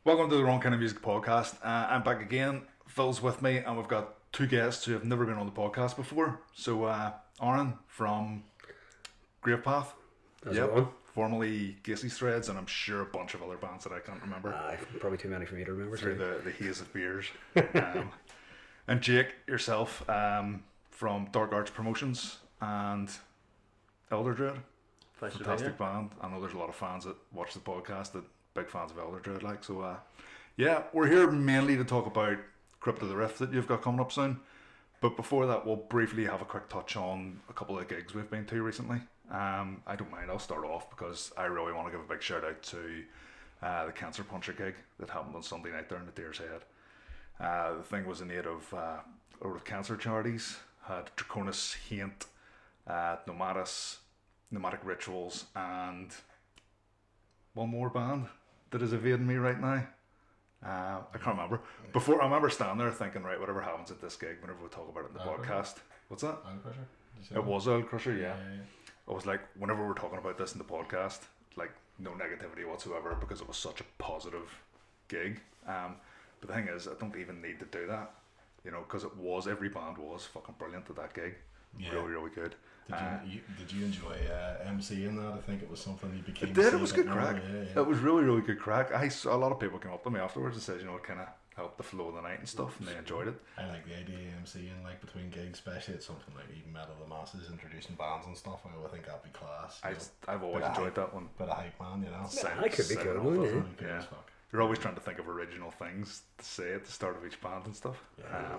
Welcome to the Wrong Kind of Music Podcast. I'm back again. Phil's with me, and we've got two guests who have never been on the podcast before. So, Aaron from Gravepath. How's it going? Formerly Gacy's Threads, and I'm sure a bunch of other bands that I can't remember. Probably too many for me to remember. Through the haze of beers. And Jake, yourself, from Dark Arts Promotions and Elder Druid. Fantastic band. I know there's a lot of fans that watch the podcast that big fans of Elder Druid like. So, we're here mainly to talk about Crypt of the Riff that you've got coming up soon. But before that, we'll briefly have a quick touch on a couple of gigs we've been to recently. I don't mind, I'll start off because I really want to give a big shout out to the Cancer Puncher gig that happened on Sunday night there in the Deer's Head. The thing was in aid of cancer charities, had Draconis, Haint, Nomadic Rituals, and one more band that is evading me right now. I can't remember. I remember standing there thinking, right, whatever happens at this gig, whenever we talk about it in the podcast. What's that? Oil Crusher. It was Oil Crusher, yeah. I was like, whenever we're talking about this in the podcast, like, no negativity whatsoever because it was such a positive gig. But the thing is, I don't even need to do that, because every band was fucking brilliant at that gig. Yeah. Really, really good. Did you enjoy MCing that? I think it was something you became. It did. It was good crack. Yeah. It was really, really good crack. A lot of people came up to me afterwards and said, it kind of helped the flow of the night and stuff, and they enjoyed it. I like the idea of MCing like between gigs, especially at something like even Metal of the Masses, introducing bands and stuff. I think that'd be class. I've always enjoyed that one. Bit of hype, man. That could be good. Yeah. You're always trying to think of original things to say at the start of each band and stuff. Yeah.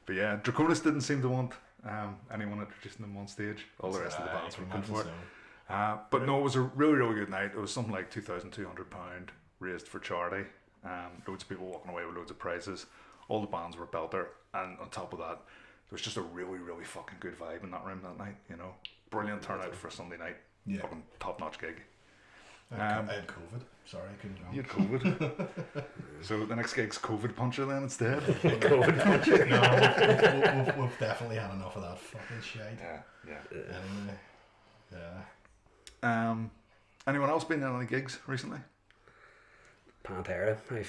But yeah, Draconis didn't seem to want anyone introducing them on stage. All the rest of the bands were good for it. But no, it was a really, really good night. It was something like £2,200 raised for charity. Loads of people walking away with loads of prizes. All the bands were belter, and on top of that, there was just a really, really fucking good vibe in that room that night. Brilliant turnout for a Sunday night. Yeah. Fucking top-notch gig. I had COVID. Sorry, I couldn't go. You had COVID? So the next gig's COVID Puncher then instead? COVID Puncher? No, we've definitely had enough of that fucking shit. Yeah. Anyway, yeah. Anyone else been in any gigs recently? Pantera. I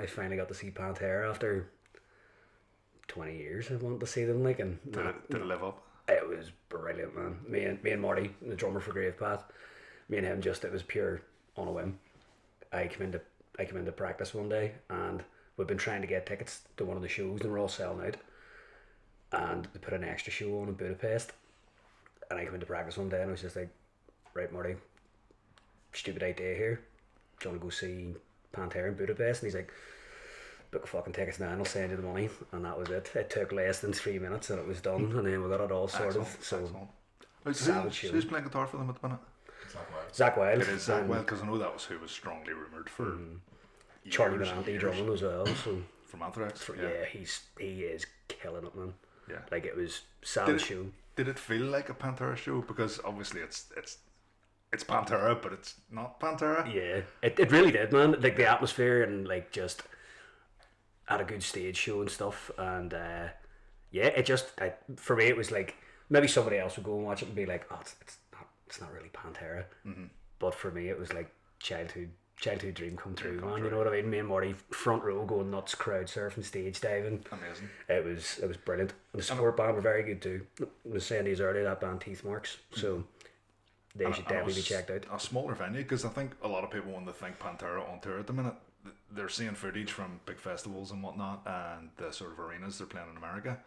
finally got to see Pantera after 20 years. I wanted to see them and did it live up? It was brilliant, man. Me and Marty, the drummer for Gravepath, me and him it was pure on a whim. I came into practice one day, and we've been trying to get tickets to one of the shows, and we're all selling out. And they put an extra show on in Budapest, and I came into practice one day, and I was just like, right, Marty, stupid idea here. Do you want to go see Pantera in Budapest? And he's like, book a fucking tickets now and I'll send you the money. And that was it. It took less than 3 minutes and it was done, and then we got it all sorted. Who's playing guitar for them at the minute? Zach Wild. It is Zach Wild, because I know that was who was strongly rumoured for Charlie Benanti drumming as well. So from Anthrax. He is killing it, man. Yeah. Like, it was sad show. Did it feel like a Pantera show? Because obviously it's Pantera, but it's not Pantera. Yeah, it really did, man. Like, the atmosphere and just had a good stage show and stuff, and for me it was like, maybe somebody else would go and watch it and be like, oh, it's not really Pantera. Mm-hmm. But for me it was like childhood dream come true, man. You know what I mean? Me and Marty front row going nuts, crowd surfing, stage diving. Amazing. It was brilliant. And the support band were very good too. I was saying these earlier, that band Teeth Marks, so they should definitely be checked out. A smaller venue, because I think a lot of people, when they think Pantera on tour at the minute, they're seeing footage from big festivals and whatnot and the sort of arenas they're playing in America.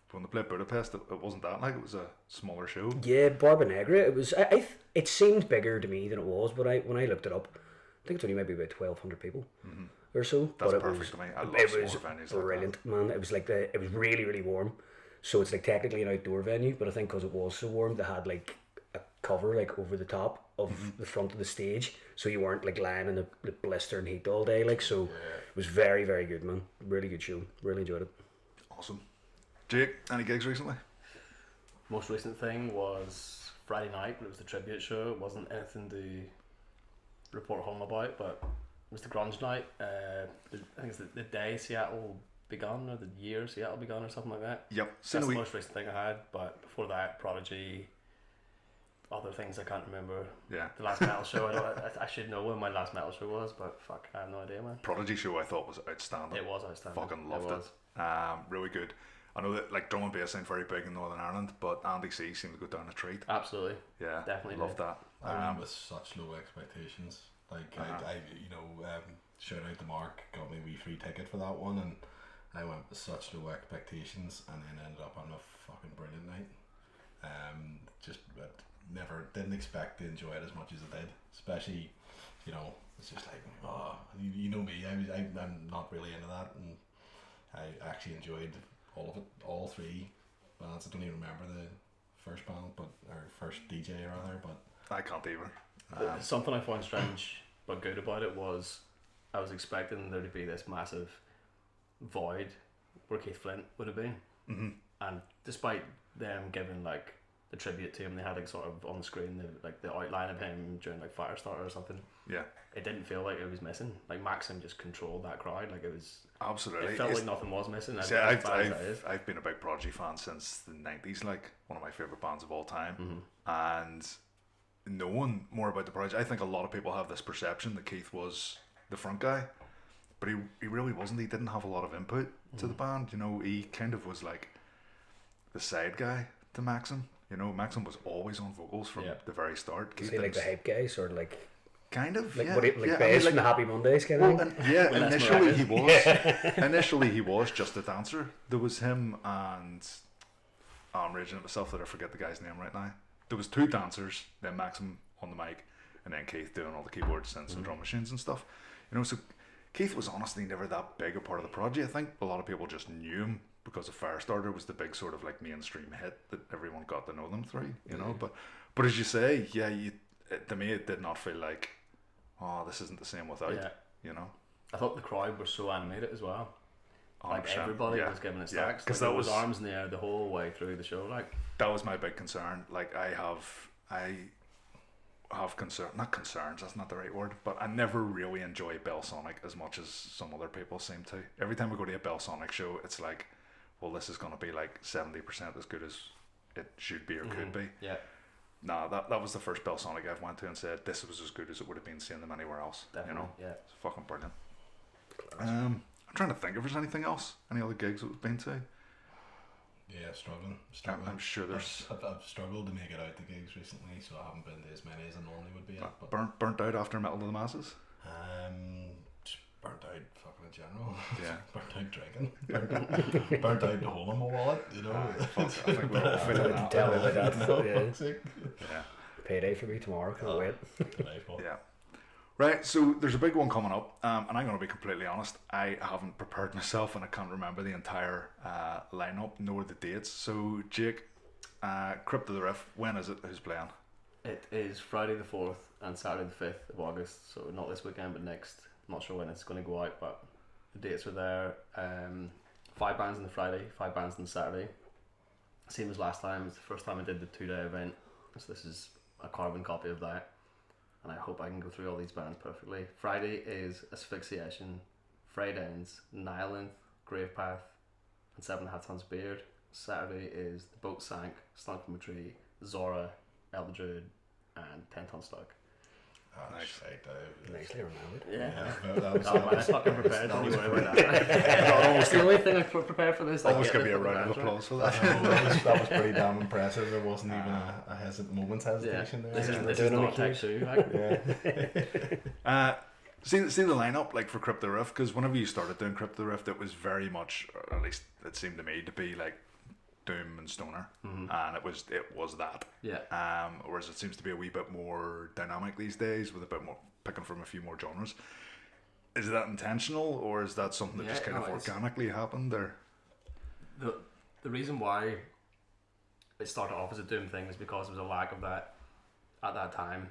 But when they played Budapest, it wasn't that. Like, it was a smaller show. Yeah, Barba Negra. It was. It seemed bigger to me than it was, but when I looked it up, I think it's only maybe about 1,200 people or so. That's perfect to me. I love smaller venues. Brilliant, like that. Man. It was like it was really, really warm. So it's like technically an outdoor venue, but I think because it was so warm, they had like a cover like over the top of the front of the stage, so you weren't like lying in the blistering heat all day. It was very, very good, man. Really good show. Really enjoyed it. Awesome. Jake, any gigs recently? Most recent thing was Friday night, but it was the tribute show. It wasn't anything to report home about, but it was the grunge night. I think it's the day Seattle begun, or the year Seattle begun, or something like that. Yep. That's the most recent thing I had. But before that, Prodigy, all other things I can't remember. Yeah. The last metal show, I should know when my last metal show was, but fuck, I have no idea, man. Prodigy show I thought was outstanding. It was outstanding. Fucking loved it. Really good. I know that like drum and bass sound very big in Northern Ireland, but Andy C seemed to go down a treat. Absolutely. Yeah, definitely loved that. I went with such low expectations. Like I shout out to Mark, got me a wee free ticket for that one, and I went with such low expectations, and then ended up on a fucking brilliant night. Never didn't expect to enjoy it as much as I did, especially, it's just like, you know me, I'm not really into that, and I actually enjoyed all of it, all three bands. I don't even remember the first band, or first DJ rather, but I can't either. Something I found strange but good about it was I was expecting there to be this massive void where Keith Flint would have been, and despite them giving like the tribute to him, they had like sort of on the screen the outline of him during like Firestarter or something. Yeah, it didn't feel like it was missing. Like Maxim just controlled that crowd. Like it was absolutely. It felt like nothing was missing. See, I've been a big Prodigy fan since the 90s. Like one of my favorite bands of all time, and knowing more about the Prodigy, I think a lot of people have this perception that Keith was the front guy, but he really wasn't. He didn't have a lot of input to the band. He kind of was like the side guy to Maxim. Maxim was always on vocals from the very start. Was he like the hype guy, sort of like? Kind of, like yeah. Bass from the Happy Mondays kind of thing? Initially he was. Initially he was just a dancer. There was him and I'm raging at myself that I forget the guy's name right now. There was two dancers, then Maxim on the mic, and then Keith doing all the keyboards, synths and drum machines and stuff. So Keith was honestly never that big a part of the project. I think a lot of people just knew him because of Firestarter was the big sort of like mainstream hit that everyone got to know them through, but as you say, to me it did not feel like, this isn't the same without, I thought the crowd was so animated as well. Like 100%, everybody was giving it stacks. Because like, that was arms in the air the whole way through the show. Like that was my big concern. Like I have concern, not concerns, that's not the right word, but I never really enjoy Belsonic as much as some other people seem to. Every time I go to a Belsonic show, it's like, well, this is going to be like 70% as good as it should be or could be. Yeah. Nah, that was the first Belsonic I've went to and said this was as good as it would have been seeing them anywhere else. Definitely, yeah. It's fucking brilliant. I'm trying to think if there's anything else, any other gigs that we've been to. Yeah, struggling. I'm sure there's. I've struggled to make it out to gigs recently, so I haven't been to as many as I normally would be at. But burnt out after Metal to the Masses. Just burnt out fucking in general. Yeah. Burnt out drinking. Burnt out the hole in my wallet. I think we're all feeling that. Tell me about that. Yeah. Payday for me tomorrow. Can't wait. Yeah. Right, so there's a big one coming up, and I'm going to be completely honest, I haven't prepared myself and I can't remember the entire lineup nor the dates. So Jake, Crypt of the Riff, when is it? Who's playing? It is Friday the 4th and Saturday the 5th of August, so not this weekend but next. I'm not sure when it's going to go out, but the dates are there. 5 bands on the Friday, 5 bands on the Saturday. Same as last time, it's the first time I did the 2-day event, so this is a carbon copy of that. And I hope I can go through all these bands perfectly. Friday is Asphyxiation, Frayed Ends, Nihilith, Gravepath, and 7 Hats on Beard. Saturday is The Boat Sank, Slunk from a Tree, Zora, Elder Druid, and 10 Ton Slug. Nice. Nicely remembered. Yeah. Man, I fucking prepared. Don't you worry about that. It's the only thing I prepared for this. Almost give you a round of applause for that. That was pretty damn impressive. There wasn't even a moment's hesitation there. This is not Take 2. Like. See the lineup like for Crypt of the Riff, because whenever you started doing Crypt of the Riff, it was very much, or at least it seemed to me, to be like doom and stoner, and it was that. Yeah. Whereas it seems to be a wee bit more dynamic these days, with a bit more picking from a few more genres. Is that intentional, or is that something that just kind of organically happened? Or the reason why it started off as a doom thing is because there was a lack of that at that time.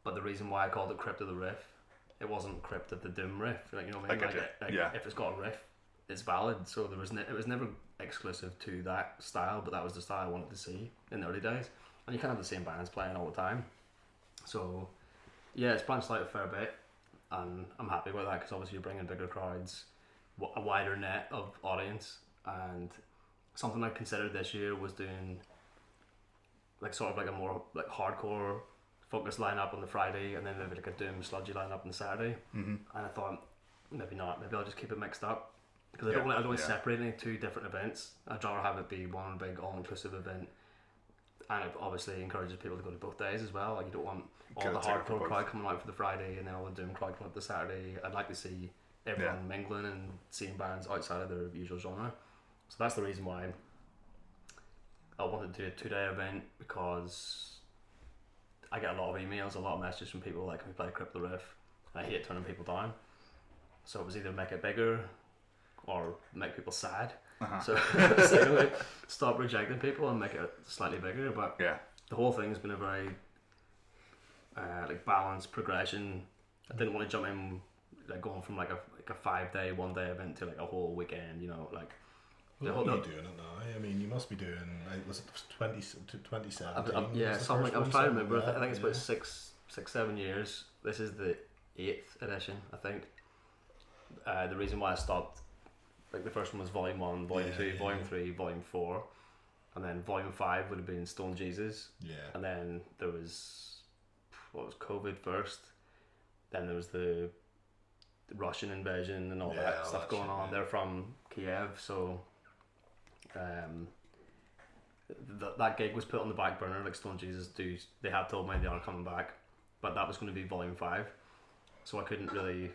But the reason why I called it Crypt of the Riff, it wasn't Crypt of the Doom Riff. Like, you know what I mean? If it's got a riff, it's valid. So it was never exclusive to that style, but that was the style I wanted to see in the early days. And you can't have the same bands playing all the time. So yeah, it's branched out a fair bit, and I'm happy with that because obviously you're bringing bigger crowds, a wider net of audience, and something I considered this year was doing like sort of like a more like hardcore focused lineup on the Friday, and then maybe like a doom sludgy lineup on the Saturday. And I thought maybe not. Maybe I'll just keep it mixed up because I don't want to separate any two different events. I'd rather have it be one big all-inclusive event, and it obviously encourages people to go to both days as well. Like you don't want all the hardcore crowd coming out for the Friday and then all the doom crowd coming out the Saturday. I'd like to see everyone mingling and seeing bands outside of their usual genre. So that's the reason why I wanted to do a 2-day event, because I get a lot of emails, a lot of messages from people like, can we play Crypt the Riff? I hate turning people down. So it was either make it bigger or make people sad. So like, stop rejecting people and make it slightly bigger. But the whole thing has been a very like balanced progression. I didn't want to jump in like going from like a 5-day, 1-day event to like a whole weekend, you know, like. Well, how are you doing it now? I mean, you must be doing, was it 2017? Yeah, something. I was trying to remember. I think it's about 6-7 years. This is the 8th edition, I think. The reason why I stopped, like the first one was Volume 1, Volume 2, Volume 3, Volume 4, and then Volume 5 would have been Stone Jesus. Yeah. And then there was, COVID first. Then there was the Russian invasion and all that stuff going on. They're from Kiev, so that gig was put on the back burner. Like Stone Jesus they have told me they are coming back, but that was going to be Volume 5, so I couldn't really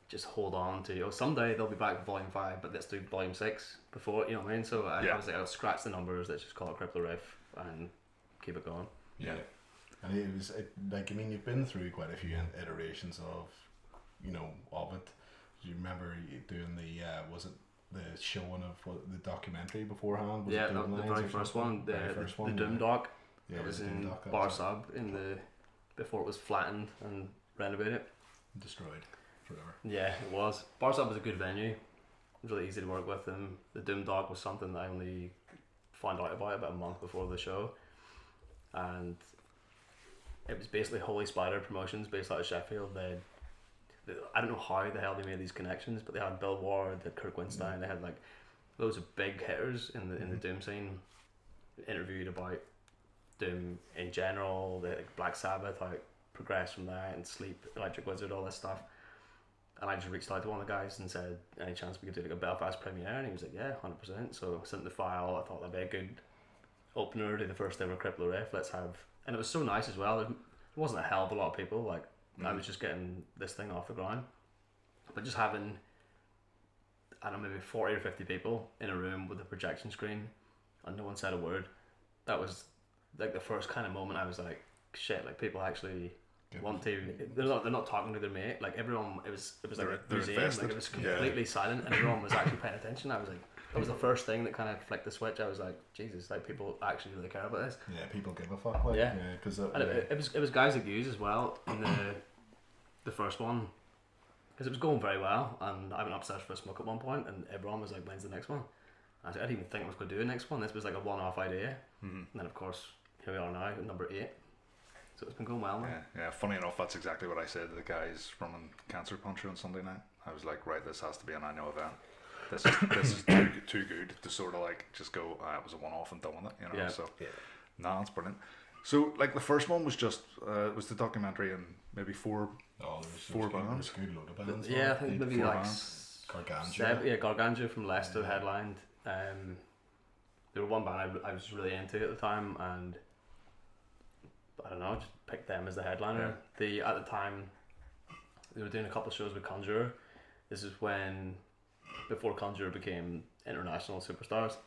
just hold on to someday they'll be back with Volume 5, but let's do Volume 6 before, you know what I mean? So I was like, I'll scratch the numbers, let's just call it Crypt the Riff and keep it going. And it was like, I mean, you've been through quite a few iterations of it. Do you remember doing the was it the showing of the documentary beforehand? Was the very first one, the Doom doc. Yeah, it was in Bar Sub before it was flattened and renovated. Destroyed forever. Yeah, it was. Bar Sub was a good venue. It was really easy to work with them. The Doom doc was something that I only found out about a month before the show, and it was basically Holy Spider Promotions based out of Sheffield. I don't know how the hell they made these connections, but they had Bill Ward, they had Kirk Winstein, they had like loads of big hitters in the Doom scene, interviewed about Doom in general, like Black Sabbath, how it progressed from that, and Sleep, Electric Wizard, all this stuff. And I just reached out to one of the guys and said, any chance we could do like a Belfast premiere? And he was like, yeah, 100%. So I sent the file. I thought that'd be a good opener to the first ever Crypt the Riff. And it was so nice as well. There wasn't a hell of a lot of people. Like I was just getting this thing off the ground, but just having, I don't know, maybe 40 or 50 people in a room with a projection screen and no one said a word. That was like the first kind of moment I was like, shit, like people actually want to. They're not talking to their mate. Like everyone, it was like a museum. Like it was completely silent, and everyone was actually paying attention. I was like, that was the first thing that kind of flicked the switch. I was like, Jesus, like people actually really care about this. Yeah, people give a fuck. Like, because it was guys like yous as well in the first one, because it was going very well, and I went upstairs for a smoke at one point, and everyone was like, when's the next one? I didn't even think I was going to do a next one. This was like a one-off idea, and then of course here we are now at number 8. So it's been going well, man. Yeah. Funny enough, that's exactly what I said to the guys from Cancer Puncher on Sunday night. I was like, right, this has to be an annual event. This is too good to sort of like just go, it was a one-off and done with it, you know. So nah, it's brilliant. So like the first one was just was the documentary and maybe four bands. Good load of bands. Yeah, I think maybe like Gargantua. Gargantua from Leicester headlined. They were one band I was really into at the time, and I don't know, just picked them as the headliner. At the time they were doing a couple of shows with Conjurer. This is before Conjurer became international superstars.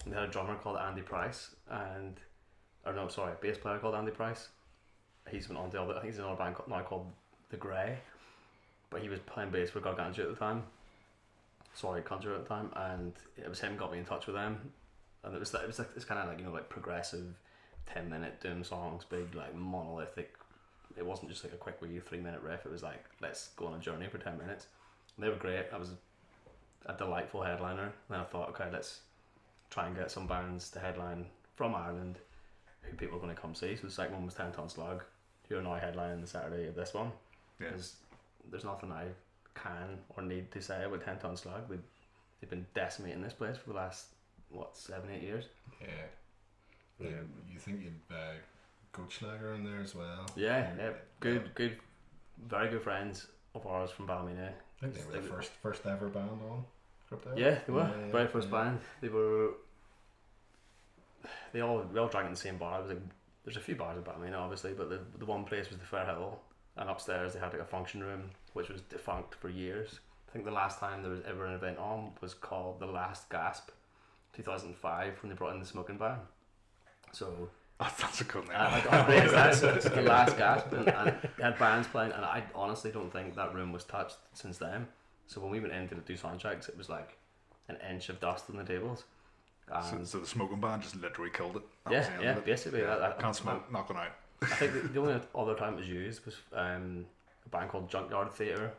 And they had a drummer called Andy Price, a bass player called Andy Price. He's went on to I think he's in another band now called The Grey, but he was playing bass for Gargantua at the time. Conjurer at the time, and it was him got me in touch with them, and it was kind of like, you know, like progressive 10-minute Doom songs, big like monolithic. It wasn't just like a quick wee 3-minute riff. It was like, let's go on a journey for 10 minutes. And they were great. I was a delightful headliner. And then I thought, okay, let's try and get some bands to headline from Ireland who people are going to come see. So the second one was 10 Ton Slug, who are now headlining the Saturday of this one. There's nothing I can or need to say about 10 Ton Slug. They've been decimating this place for the last 7-8 years. You think you'd Goatschlager in there as well? Yeah, good, very good friends of ours from Ballymena. I think they were the first ever band on Crypt. Yeah, they were. Very first band. They were. We all drank in the same bar. It was like, there's a few bars in Ballymena, obviously, but the one place was the Fair Hill, and upstairs they had like a function room which was defunct for years. I think the last time there was ever an event on was called The Last Gasp, 2005, when they brought in the smoking ban. So that's a cool name. The Last Gasp, and they had bands playing, and I honestly don't think that room was touched since then. So when we went in to do sound checks, it was like an inch of dust on the tables. So the smoking ban just literally killed it. Basically. Yeah, can't smoke, not going out. I think the only other time it was used was a band called Junkyard Theatre.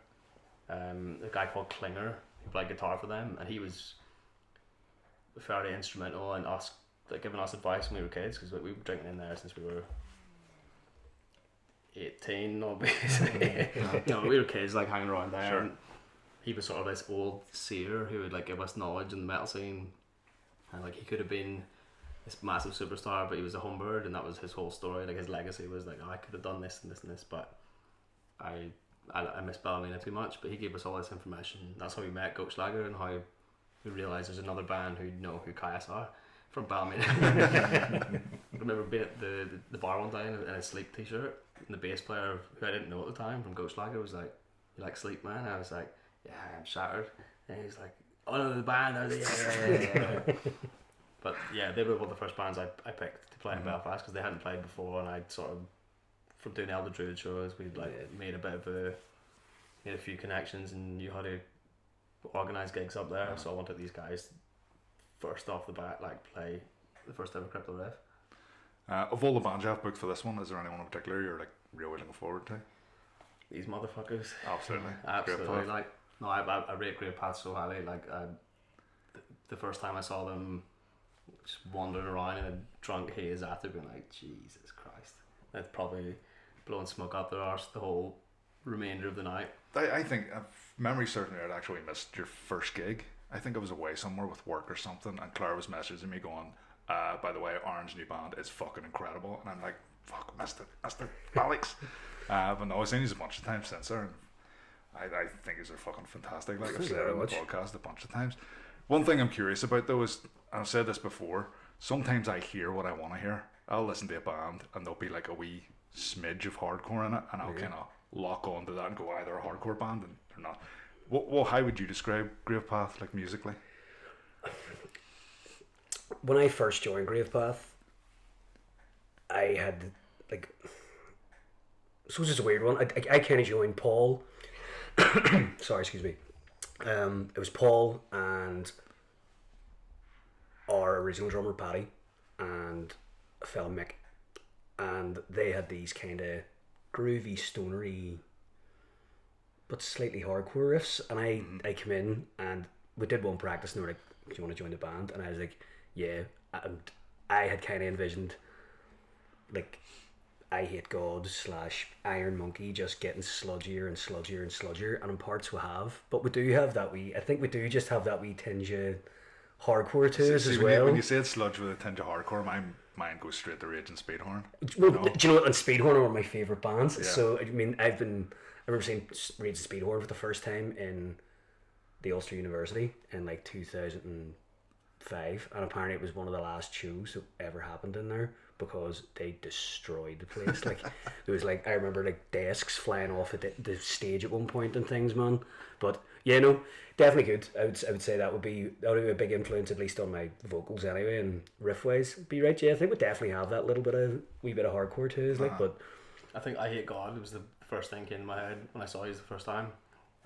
A guy called Klinger who played guitar for them, and he was fairly instrumental in us, like, giving us advice when we were kids, because we were drinking in there since we were 18, obviously. We were kids, like, hanging around there. Sure. And he was sort of this old seer who would like give us knowledge in the metal scene, and like he could have been this massive superstar, but he was a homebird, and that was his whole story. Like his legacy was like, I could have done this and this and this, but I miss Ballymena too much. But he gave us all this information. That's how we met Goatschlager, and how we realised there's another band who know who Caius are from Ballymena. I remember being at the bar one day in a Sleep t-shirt, and the bass player, who I didn't know at the time, from Goatschlager, was like, "You like Sleep, man?" I was like, "Yeah, I'm shattered." And he's like, "Oh no, the band, are they?" Yeah. But yeah, they were one of the first bands I picked to play in Belfast, because they hadn't played before, and I'd sort of, from doing Elder Druid shows, we'd like made a few connections and knew how to organise gigs up there. So I wanted these guys first off the bat, like, play the first ever Crypt Riff. Of all the bands you have booked for this one, is there anyone in particular you're like really looking forward to? These motherfuckers. Absolutely. Absolutely. Like, no, I rate Gravepath so highly. Like, the first time I saw them just wandering around in a drunk haze after, being like, Jesus Christ. That's probably blowing smoke up their arse the whole remainder of the night. I think, if memory serves me, I'd actually missed your first gig. I think I was away somewhere with work or something, and Claire was messaging me going, by the way, Aaron's new band is fucking incredible. And I'm like, fuck, missed it, Alex. But no, I've seen these a bunch of times since there, and I think these are fucking fantastic. Like I've said on the podcast a bunch of times. One thing I'm curious about though is, and I've said this before, sometimes I hear what I want to hear. I'll listen to a band and there'll be like a wee smidge of hardcore in it, and I'll kind of lock onto that and go, they're a hardcore band, and they're not. Well, how would you describe Gravepath, like, musically? When I first joined Gravepath, I had, like, so it's just a weird one. I kind of joined Paul. Sorry, excuse me. It was Paul and our original drummer Paddy and a fella Mick, and they had these kind of groovy, stonery, but slightly hardcore riffs. And I came in and we did one practice, and they were like, "Do you want to join the band?" And I was like, "Yeah." And I had kind of envisioned, like, I Hate God / Iron Monkey just getting sludgier and sludgier and sludgier, and in parts we have, but we do have that I think we do just have that wee tinge of hardcore to us as well. When you said sludge with a tinge of hardcore, my mind goes straight to Rage and Speedhorn. Well, do you know what? And Speedhorn are one of my favourite bands. Yeah. So I mean, I remember seeing Rage and Speedhorn for the first time in the Ulster University in like 2005, and apparently it was one of the last shows that ever happened in there, because they destroyed the place. Like, there was, like, I remember, like, desks flying off at the stage at one point and things, man. But yeah, no, definitely good. I would say that would be a big influence, at least on my vocals anyway, and riff wise. Be right, yeah. I think we definitely have that wee bit of hardcore to us, like. But I think I Hate God was the first thing came in my head when I saw you the first time,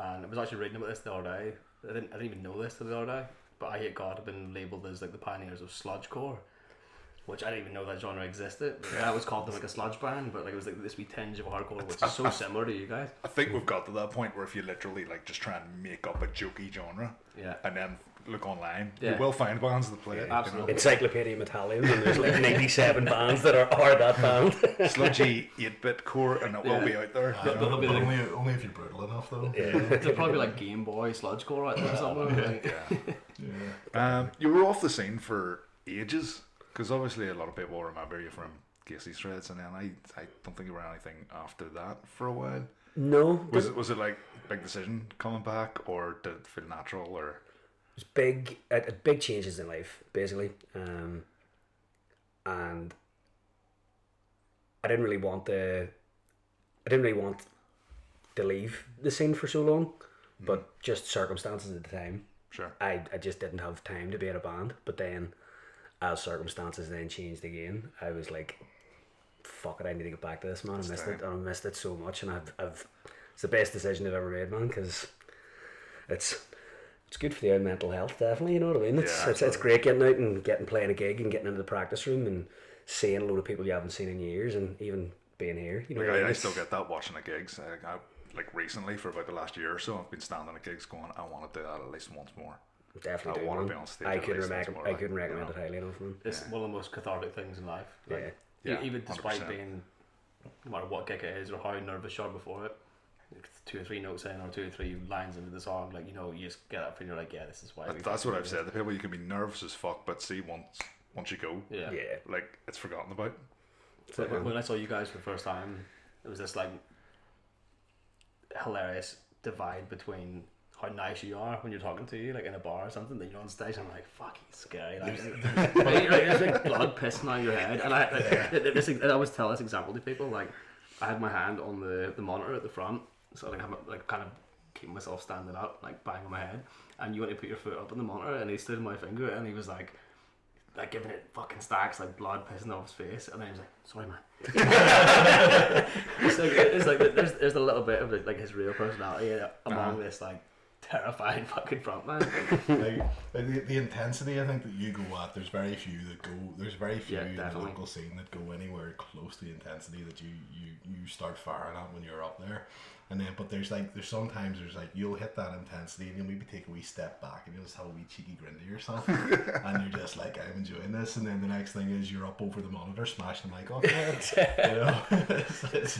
and I was actually reading about this the other day. I didn't even know this till the other day, but I Hate God have been labelled as like the pioneers of sludgecore, which I didn't even know that genre existed. I always called them like a sludge band, but like it was like this wee tinge of hardcore, which is so similar to you guys. I think we've got to that point where if you literally like just try and make up a jokey genre, and then look online, you will find bands that play it. Absolutely. You know? Encyclopedia Metallium, and there's like 97 bands that are that band. Sludgy 8-bit core, and it will be out there. Only if you're brutal enough, though. They're probably like Game Boy sludgecore out there or something. You were off the scene for ages. Because obviously a lot of people remember you from Casey's Threads, and then I don't think you were anything after that for a while. No. Was it like big decision coming back, or did it feel natural, or? It was big changes in life, basically. And I didn't really want to leave the scene for so long, but just circumstances at the time. Sure. I just didn't have time to be in a band. But then, as circumstances then changed again, I was like, fuck it, I need to get back to this, man. I missed it so much, and I've it's the best decision I've ever made, man, because it's good for the mental health, definitely, you know what I mean? It's great getting out and playing a gig and getting into the practice room and seeing a load of people you haven't seen in years, and even being here, you know. Like, I still get that watching the gigs. Like recently, for about the last year or so, I've been standing at gigs going, I want to do that at least once more. Definitely I want to be on stage. I couldn't recommend it highly enough, man. It's one of the most cathartic things in life. Like, even despite 100%. Being, no matter what gig it is or how nervous you are before it, like 2 or 3 notes in or 2 or 3 lines into the song, like, you know, you just get up and you're like, yeah, this is why. That's what I've said to people. You can be nervous as fuck, but see, once you go, like, it's forgotten about. So when I saw you guys for the first time, it was this like hilarious divide between how nice you are when you're talking to you, like in a bar or something, then you're on stage and I'm like, fuck, he's scary. Like, there's like blood pissing out of your head. And I always tell this example to people, like, I had my hand on the monitor at the front, so like I'm like kind of keeping myself standing up, like banging my head, and you went to put your foot up on the monitor and he stood in my finger and he was like giving it fucking stacks, like blood pissing off his face, and then he was like, sorry man. it's like there's a little bit of like his real personality among this like terrifying fucking frontman. like the intensity I think that you go at, there's very few in the local scene that go anywhere close to the intensity that you start firing at when you're up there. And then, but there's sometimes you'll hit that intensity and you'll maybe take a wee step back and you'll just have a wee cheeky grin to yourself and you're just like, I'm enjoying this. And then the next thing is you're up over the monitor smashing like, oh yeah, you know, it's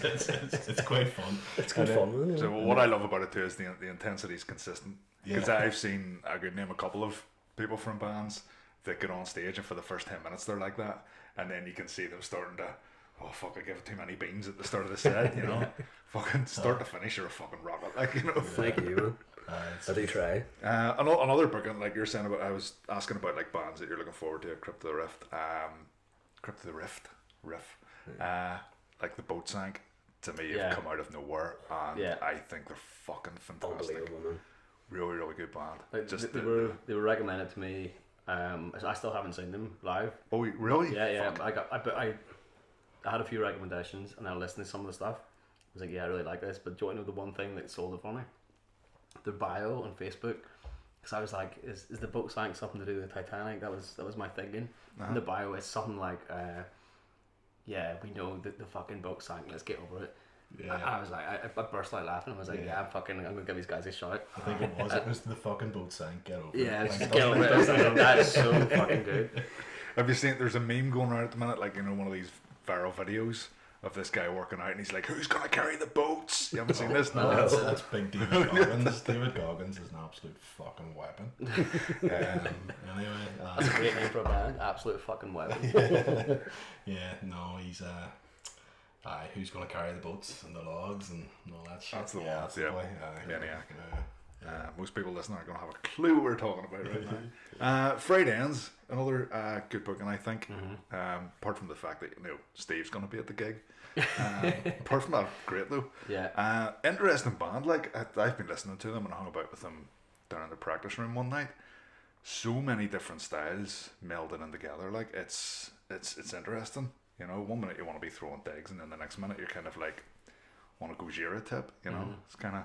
quite fun. It's good fun. Man. So what I love about it too is the intensity is consistent. Because I've seen, I could name a couple of people from bands that get on stage and for the first 10 minutes they're like that, and then you can see them starting to, oh fuck, I give it too many beans at the start of the set, you know. Fucking start to finish, you're a fucking rocket, like, you know. Thank you. I do try. Another booking, like you're saying about, I was asking about like bands that you're looking forward to at Crypt of the Riff. Like the Boat Sank, to me, have come out of nowhere, and I think they're fucking fantastic. Unbelievable, man. Really, really good band. Like, just they were recommended to me. I still haven't seen them live. Oh, really? Yeah. I had a few recommendations, and I listened to some of the stuff. I was like, yeah, I really like this, but do you know the one thing that sold it for me? Their bio on Facebook. Because I was like, is the boat sank something to do with Titanic? That was my thinking. And the bio is something like, yeah, we know that the fucking boat sank. Let's get over it. Yeah. I was like, I burst out laughing. I was like, I'm gonna give these guys a shot. I think it was the fucking boat sank. Get over it. Yeah, just get over it. That's so fucking good. Have you seen? There's a meme going around at the minute, like, you know, one of these viral videos of this guy working out, and he's like, "Who's gonna carry the boats?" You haven't seen this? No, that's big David Goggins. David Goggins is an absolute fucking weapon. Anyway, that's a great name for a band. Absolute fucking weapon. Yeah, no, he's who's gonna carry the boats and the logs and all that shit. That's the one. Maniac. Most people listening aren't going to have a clue what we're talking about right now. Friday Ends, another good booking, I think. Apart from the fact that, you know, Steve's going to be at the gig. Apart from that, great though. Yeah. Interesting band. Like, I've been listening to them and I hung about with them down in the practice room one night. So many different styles melded in together. Like, it's interesting. You know, 1 minute you want to be throwing digs, and then the next minute you're kind of like want to go Jira tip. You know, it's kind of.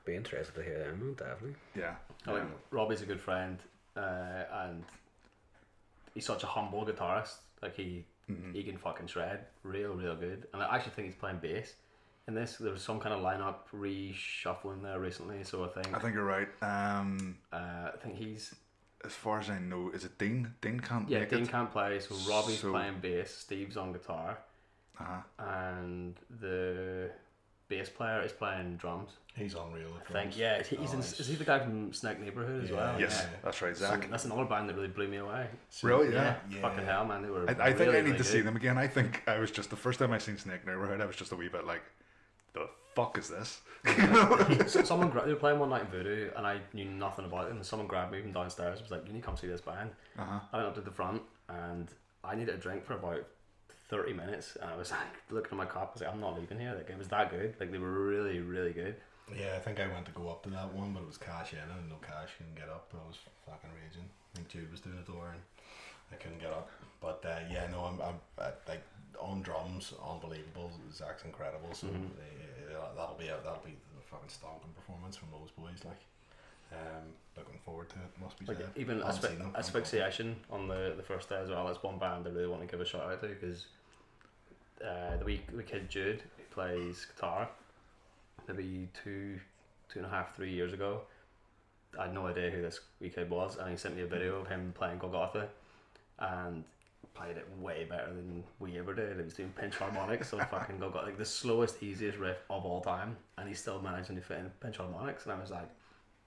Be interested to hear them, definitely. Yeah. Robbie's a good friend, and he's such a humble guitarist. Like he can fucking shred, real good. And I actually think he's playing bass in this. There was some kind of lineup reshuffling there recently, so I think you're right. I think he's. As far as I know, is it Dean? Dean can't. Yeah, Dean can't play. So Robbie's playing bass. Steve's on guitar. And the bass player is playing drums. He's unreal. I think, yeah. Is he the guy from Snake Neighborhood as well? Yes, yeah. That's right, Zach. So that's another band that really blew me away. Really? Yeah. Fucking hell, man. They were. I think really, I need really to see them again. I think I was just the first time I seen Snake Neighborhood. I was just a wee bit like, the fuck is this? So they were playing one night in Voodoo, and I knew nothing about them. And someone grabbed me from downstairs. Was like, "You need to come see this band." I went up to the front, and I needed a drink for about 30 minutes, and I was like looking at my cup. I was like, "I'm not leaving here." Like, it was that good. Like, they were really, really good. Yeah, I think I went to go up to that one, but it was cash in and no cash, couldn't get up. I was fucking raging. I think Jude was doing the door and I couldn't get up. But yeah, no, I'm like on drums, unbelievable. Zach's incredible. So that'll be the fucking stonking performance from those boys. Like, looking forward to it. Must be like said. even Asphyxiation on the first day as well. That's one band I really want to give a shout out to, because the wee kid Jude, who plays guitar, maybe 2.5, 3 years ago, I had no idea who this wee kid was, and he sent me a video of him playing Golgotha, and played it way better than we ever did. He was doing pinch harmonics on fucking Golgotha, like the slowest, easiest riff of all time, and he's still managing to fit in pinch harmonics, and I was like,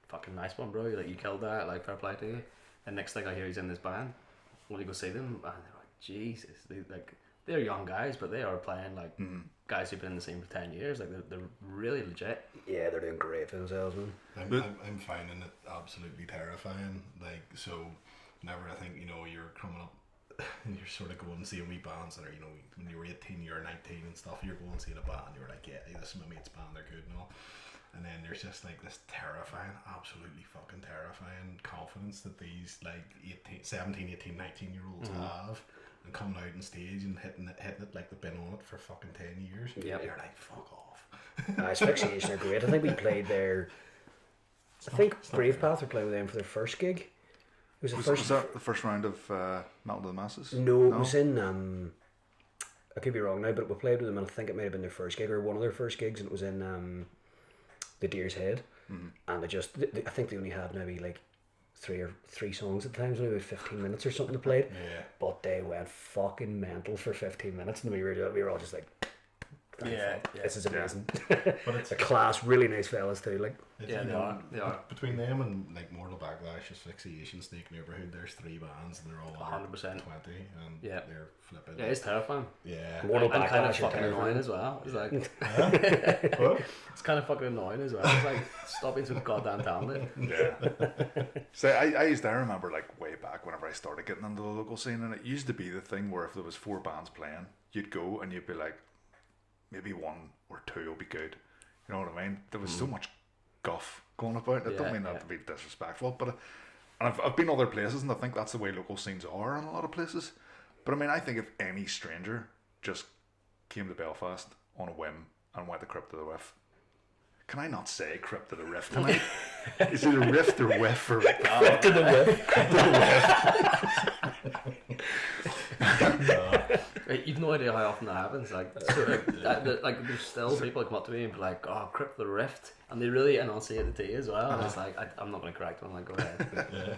fucking nice one, bro, like, you killed that, like, fair play to you. And next thing I hear, he's in this band. When you go see them, and they're like, Jesus, they're young guys, but they are playing like guys who've been in the scene for 10 years. Like, they're really legit. Yeah, they're doing great for themselves, man. I'm finding it absolutely terrifying. Like, so whenever I think, you're coming up and you're sort of going and seeing wee bands that are, when you were 18, you're 19 and stuff, you're going and seeing a band, you're like, yeah, this is my mate's band, they're good and all. And then there's just like this terrifying, absolutely fucking terrifying confidence that these like 17, 18, 19-year-olds have, and coming out on stage and hitting it like they've been on it for fucking 10 years. Yep. You're like, fuck off. Asphyxiation are great. I think we played there. I think Gravepath were playing with them for their first gig. Was that the first round of Metal to the Masses? No, it was in. I could be wrong now, but we played with them, and I think it might have been their first gig or one of their first gigs, and it was in the Deer's Head, and I think they only had maybe like three songs at times, maybe 15 minutes or something to play. Yeah. But they went fucking mental for 15 minutes, and we were all just like, this is amazing. But it's a class, really nice fellas too. Like, They are. Between them and like Mortal Backlash, Asphyxiation, Snake Neighborhood, there's 3 bands and they're all 100%. 20 and they're flipping. Yeah, it's terrifying. Yeah. Mortal And kind of Backlash fucking are annoying terrifying. as well. It's like, What? it's kind of fucking annoying as well. It's like, stop being so goddamn talented. Yeah. So I remember like way back whenever I started getting into the local scene, and it used to be the thing where if there was 4 bands playing, you'd go and you'd be like, maybe 1 or 2 will be good. You know what I mean? There was so much guff going about. I don't mean that to be disrespectful, but I've been other places, and I think that's the way local scenes are in a lot of places. But I mean, I think if any stranger just came to Belfast on a whim and went to Crypt to the Riff, can I not say Crypt to the Riff tonight? Is it a rift or whiff or Crypt to the Whiff? You've no idea how often that happens. Like, there's still people that come up to me and be like, "Oh, Crypt the Rift," and they really enunciate the T as well. And it's like, I'm not going to correct them. I'm like, go ahead. Yeah.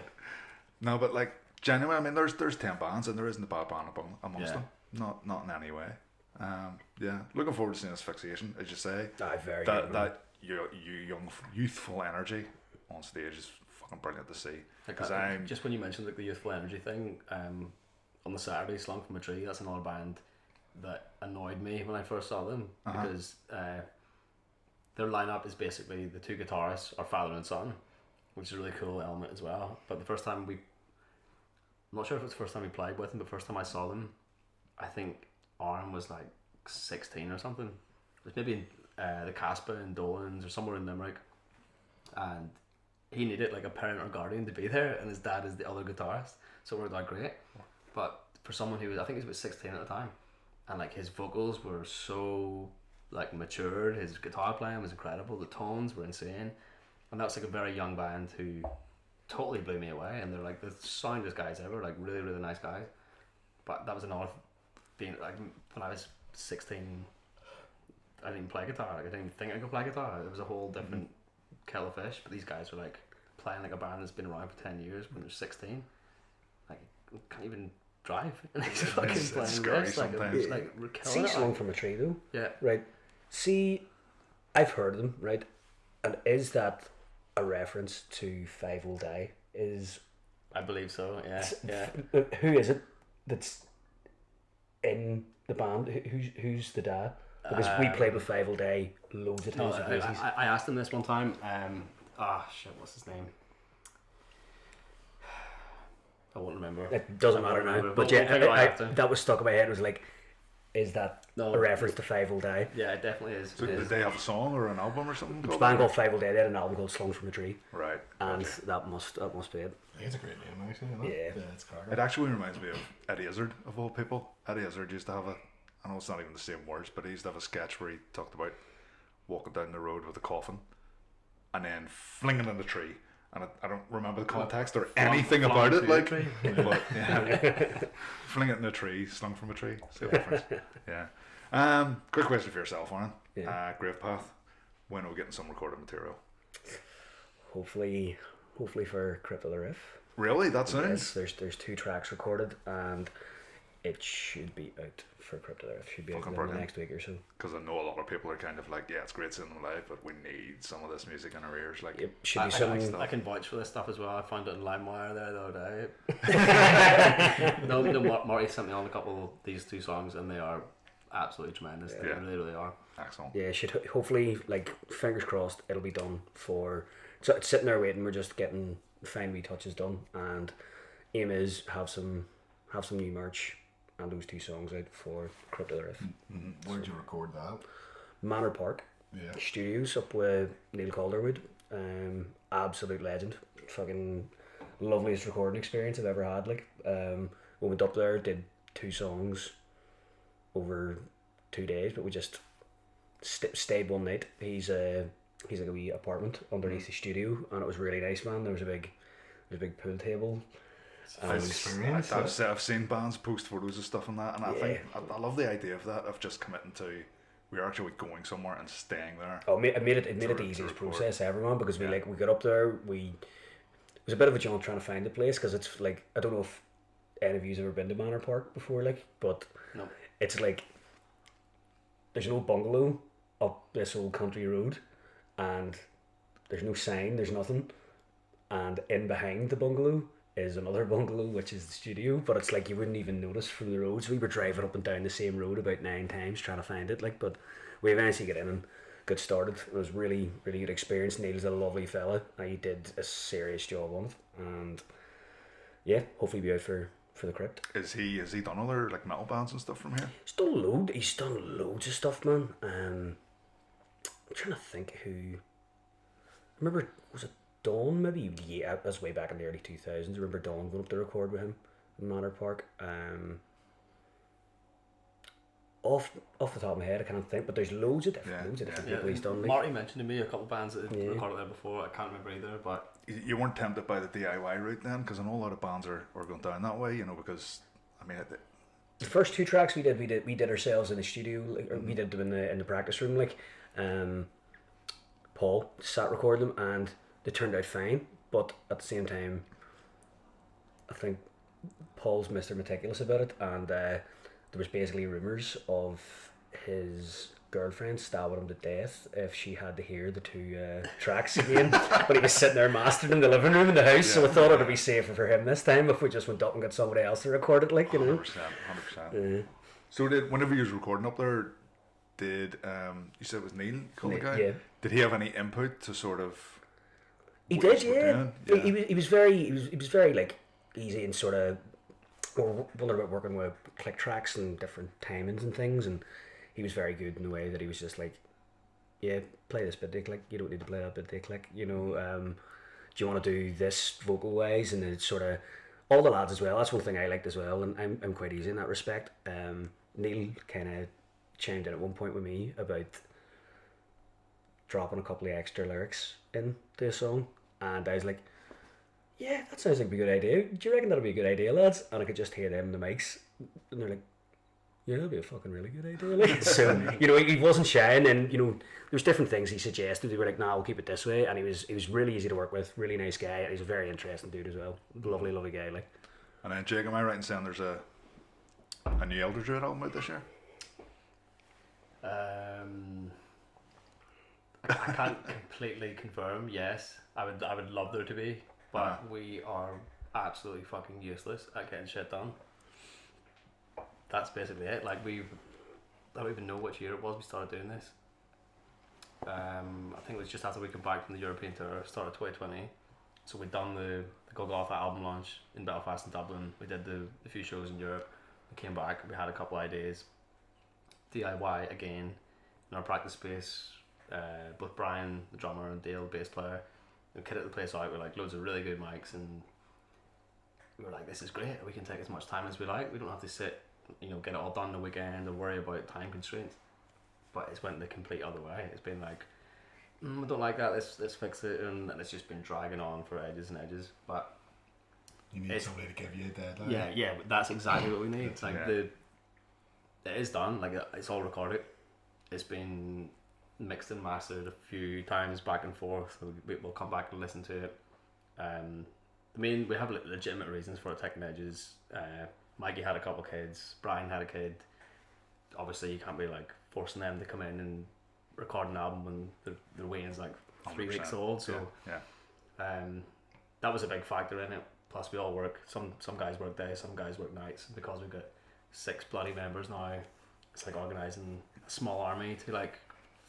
No, but like genuinely, I mean, there's 10 bands and there isn't a bad band amongst them. Not in any way. Yeah, looking forward to seeing Asphyxiation, as you say. Very that good. that young youthful energy on stage is fucking brilliant to see. Because Just when you mentioned like the youthful energy thing, on the Saturday, Slung from a Tree, that's another band that annoyed me when I first saw them, because their lineup is basically the 2 guitarists are father and son, which is a really cool element as well. But the first time I'm not sure if it's the first time we played with them, but the first time I saw them, I think Aaron was like 16 or something. It was maybe in the Casbah in Dolan's or somewhere in Limerick, and he needed like a parent or guardian to be there, and his dad is the other guitarist, so it worked out great. But for someone who was, I think he was about 16 at the time, and like his vocals were so like matured, his guitar playing was incredible, the tones were insane, and that was like a very young band who totally blew me away, and they're like the soundest guys ever, like really, really nice guys. But that was another being like, when I was 16, I didn't even play guitar. Like, I didn't even think I could play guitar. It was a whole different kettle of fish. But these guys were like playing like a band that's been around for 10 years when they're 16. Like, can't even drive. And he's fucking it's playing scary riffs. Like, sometimes. it's like we're See killing it. Slung from a Tree though. Yeah. Right. See, I've heard of them, right? And is that a reference to Five Will Die? I believe so. Yeah. Who is it that's in the band? Who's the dad? Because we played with Five Will Die loads of times. I asked him this one time. What's his name? I won't remember. It doesn't matter now. But yeah, that was stuck in my head. It was like, is that a reference to Five Will Die? Yeah, it definitely is. So did they have a song or an album or something? It's a band called Five Will Die. They had an album called Slung from a Tree. Right. And that must be it. I think it's a great name, actually. Yeah. It's cracker. It actually reminds me of Eddie Izzard, of all people. Eddie Izzard used to have I know it's not even the same words, but he used to have a sketch where he talked about walking down the road with a coffin and then flinging in the tree. And I don't remember the context or anything about it, like, but yeah, fling it in a tree, slung from a tree. See the difference? Yeah. Quick question for yourself, Aaron. Yeah. Gravepath. When are we getting some recorded material? Hopefully for Crypt of the Riff. Really? That sounds. Yes, there's 2 tracks recorded, and it should be out for Crypt of the Riff. Should be out in the next week or so. Because I know a lot of people are kind of like, yeah, it's great seeing them live, but we need some of this music in our ears. Like, it should be something. I can vouch for this stuff as well. I found it in LimeWire there the other day. no, Marty sent me on a couple of these 2 songs, and they are absolutely tremendous. They really are. Excellent. Yeah, should hopefully, like, fingers crossed, it'll be done for. So it's sitting there waiting. We're just getting fine wee touches done, and aim is have some new merch and those 2 songs out for Crypt of the Riff. Mm-hmm. Where'd you record that? Manor Park Studios up with Neil Calderwood. Absolute legend. Fucking loveliest recording experience I've ever had. Like, we went up there, did 2 songs over 2 days, but we just stayed one night. He's like a wee apartment underneath the studio, and it was really nice, man. There was a big pool table. I've seen bands post photos of stuff on that, and I think I love the idea of that, of just committing to, we're actually going somewhere and staying there. Oh, it made it the easiest process ever, man, because we got up there. It was a bit of a jaunt trying to find the place, because it's like, I don't know if any of you's ever been to Manor Park before, like, but no. It's like there's no bungalow up this old country road, and there's no sign, there's nothing, and in behind the bungalow is another bungalow, which is the studio, but it's like you wouldn't even notice from the roads. We were driving up and down the same road about 9 times trying to find it, like, but we eventually got in and got started. It was really, really good experience. Neil's a lovely fella. He did a serious job on it, and yeah, hopefully be out for the Crypt. Has he done other like metal bands and stuff from here? He's done loads of stuff, man. I'm trying to think who. I remember, was it Dawn? Maybe, yeah, that's way back in the early 2000s. I remember Dawn going up to record with him in Manor Park. Off the top of my head, I can't think, but there's loads of different people he's done. Like. Marty mentioned to me a couple of bands that had recorded there before. I can't remember either, but you weren't tempted by the DIY route then, because I know a lot of bands are going down that way. You know, because I mean, the first 2 tracks we did ourselves in the studio, like, or we did them in the practice room. Like, Paul sat recording them, and they turned out fine. But at the same time, I think Paul's Mr. Meticulous about it, and there was basically rumours of his girlfriend stabbing him to death if she had to hear the 2 tracks again. But he was sitting there mastering in the living room in the house, so I thought it would be safer for him this time if we just went up and got somebody else to record it, like, you know. 100%. So whenever you was recording up there, did you said it was Neil called the guy? Yeah. Did he have any input to sort of? He did, yeah. He was very like easy and sort of. We were wondering about working with click tracks and different timings and things, and he was very good in the way that he was just like, yeah, play this bit they click, you don't need to play that bit they click, you know, do you want to do this vocal wise, and it's sort of all the lads as well. That's one thing I liked as well, and I'm quite easy in that respect. Neil kind of chimed in at one point with me about dropping a couple of extra lyrics into a song, and I was like, yeah, that sounds like a good idea. Do you reckon that'll be a good idea, lads? And I could just hear them in the mics, and they're like, yeah, that'll be a fucking really good idea. Like, so, you know, he wasn't shying, and, you know, there's different things he suggested. They were like, nah, we'll keep it this way, and he was really easy to work with, really nice guy, and he's a very interesting dude as well. Lovely guy, like. And then, Jake, am I right in saying there's a new Elder Druid album out this year? I can't completely confirm. Yes, I would love there to be, but we are absolutely fucking useless at getting shit done. That's basically it. Like I don't even know which year it was we started doing this. I think it was just after we came back from the European tour, start of 2020. So we'd done the Golgotha album launch in Belfast and Dublin. We did the few shows in Europe. We came back. We had a couple of ideas. DIY again in our practice space. Both Brian, the drummer, and Dale, the bass player, we kitted the place out with like loads of really good mics, and we were like, this is great. We can take as much time as we like. We don't have to sit, get it all done in the weekend or worry about time constraints. But it's went the complete other way. It's been like, I don't like that. Let's fix it, and it's just been dragging on for ages and ages. But you need somebody to give you a deadline. Yeah. That's exactly what we need. It is done. Like it's all recorded. It's been mixed and mastered a few times back and forth. So we'll come back and listen to it. We have legitimate reasons for it taking ages. Mikey had a couple kids. Brian had a kid. Obviously, you can't be like forcing them to come in and record an album when their weigh-in's like 3 weeks old. So that was a big factor in it. Plus, we all work. Some guys work days, some guys work nights. Because we've got 6 bloody members now, it's like organising a small army to like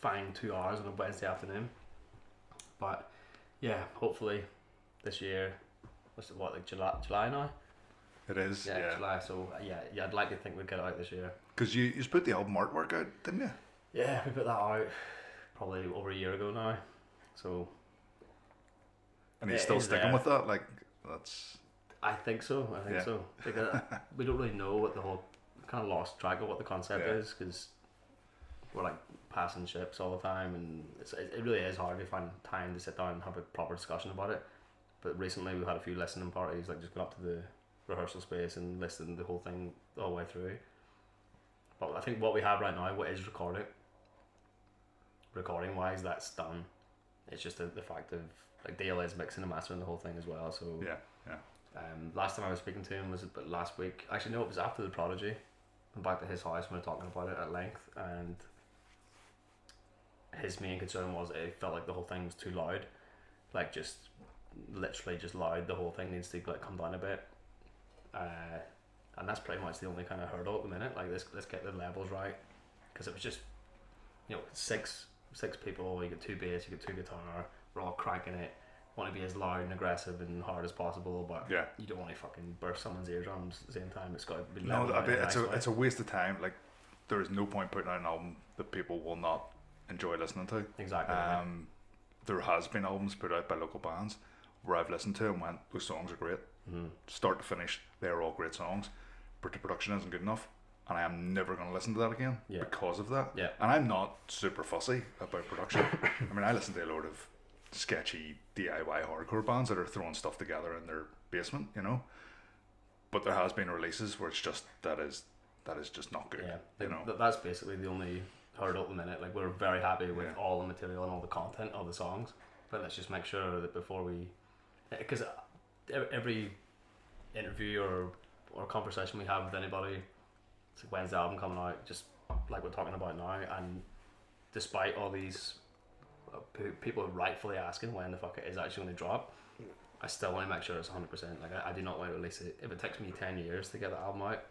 find 2 hours on a Wednesday afternoon. But yeah, hopefully this year, July now? It is, yeah. July. So I'd like to think we'd get it out this year. Because you put the album artwork out, didn't you? Yeah, we put that out probably over a year ago now. So. And he's still sticking with that? Like, that's. I think so. Because we don't really know what the whole. Kind of lost track of what the concept is, because we're like passing ships all the time, and it really is hard to find time to sit down and have a proper discussion about it. But recently we've had a few listening parties, like just gone up to the rehearsal space and listened the whole thing all the way through. But I think what we have right now, what is recording wise, that's done. It's just the fact of like Dale is mixing and mastering the whole thing as well. So last time I was speaking to him was last week. Actually, no, it was after The Prodigy. Went back to his house and we were talking about it at length, and his main concern was it felt like the whole thing was too loud, like just literally just loud. The whole thing needs to like come down a bit, and that's pretty much the only kind of hurdle at the minute. Like let's get the levels right, because it was just six people. You get 2 bass, you get 2 guitar. We're all cranking it. Want to be as loud and aggressive and hard as possible, but you don't want to fucking burst someone's eardrums at the same time. It's got to be it's a waste of time. Like there is no point putting out an album that people will not enjoy listening to. Exactly. There has been albums put out by local bands where I've listened to and went, those songs are great. Start to finish, they're all great songs, but the production isn't good enough, and I am never going to listen to that again because of that. And I'm not super fussy about production. I mean, I listen to a load of sketchy DIY hardcore bands that are throwing stuff together in their basement, but there has been releases where it's just that is just not good. That's basically the only hurdle at the minute. Like, we're very happy with all the material and all the content of the songs, but let's just make sure that before we, because every interview or conversation we have with anybody, it's like, when's the album coming out, just like we're talking about now, and despite all these people rightfully asking when the fuck it is actually going to drop, I still want to make sure it's 100%. Like, I do not want to release it. If it takes me 10 years to get the album out,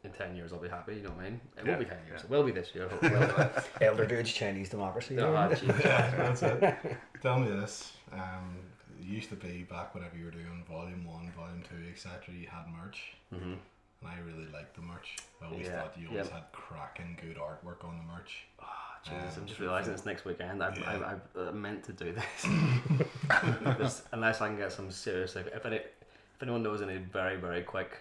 in 10 years I'll be happy, you know what I mean? It won't be 10 years, it will be this year, hopefully. Elder Druid's Chinese democracy. That's it. Tell me this, it used to be back whenever you were doing volume 1, volume 2, etc., you had merch. And I really liked the merch. I always thought you always had cracking good artwork on the merch. Oh, Jesus, I'm just realising it's next weekend. I meant to do this. Unless I can get some serious, if anyone knows any very, very quick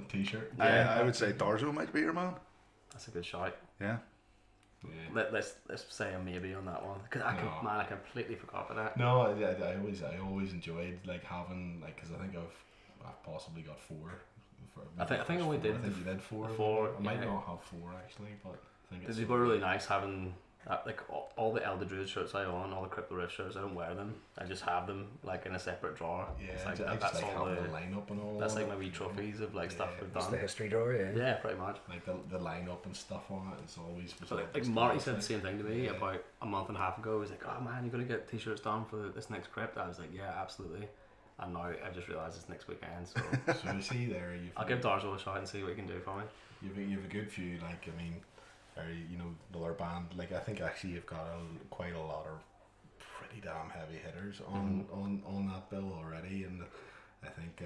t-shirt. I would say Darzo might be your man. That's a good shout. Yeah. Let's say a maybe on that one, because I completely forgot about that. No, I always enjoyed like having, like, because I think I've possibly got 4. I think I did. I think you did 4. I might not have 4 actually, but I think they were really nice having Like all the Elder Druid shirts I own, all the Crypt Riff shirts, I don't wear them. I just have them like in a separate drawer. Yeah, it's like I just that's like all having the the lineup and all. that's that. like my wee trophies of like stuff we've It's done. the history drawer, yeah. Yeah, pretty much. Like the lineup and stuff on it. It's always. So like Marty said the same thing to me about a month and a half ago. He was like, "Oh man, you're gonna get t-shirts done for this next Crypt." I was like, "Yeah, absolutely." And now I've just realised it's next weekend, so So you see there, I'll give Darzo a shot and see what he can do for me. You've a good few. Like I mean, another band. Like I think actually you've got quite a lot of pretty damn heavy hitters on that bill already, and I think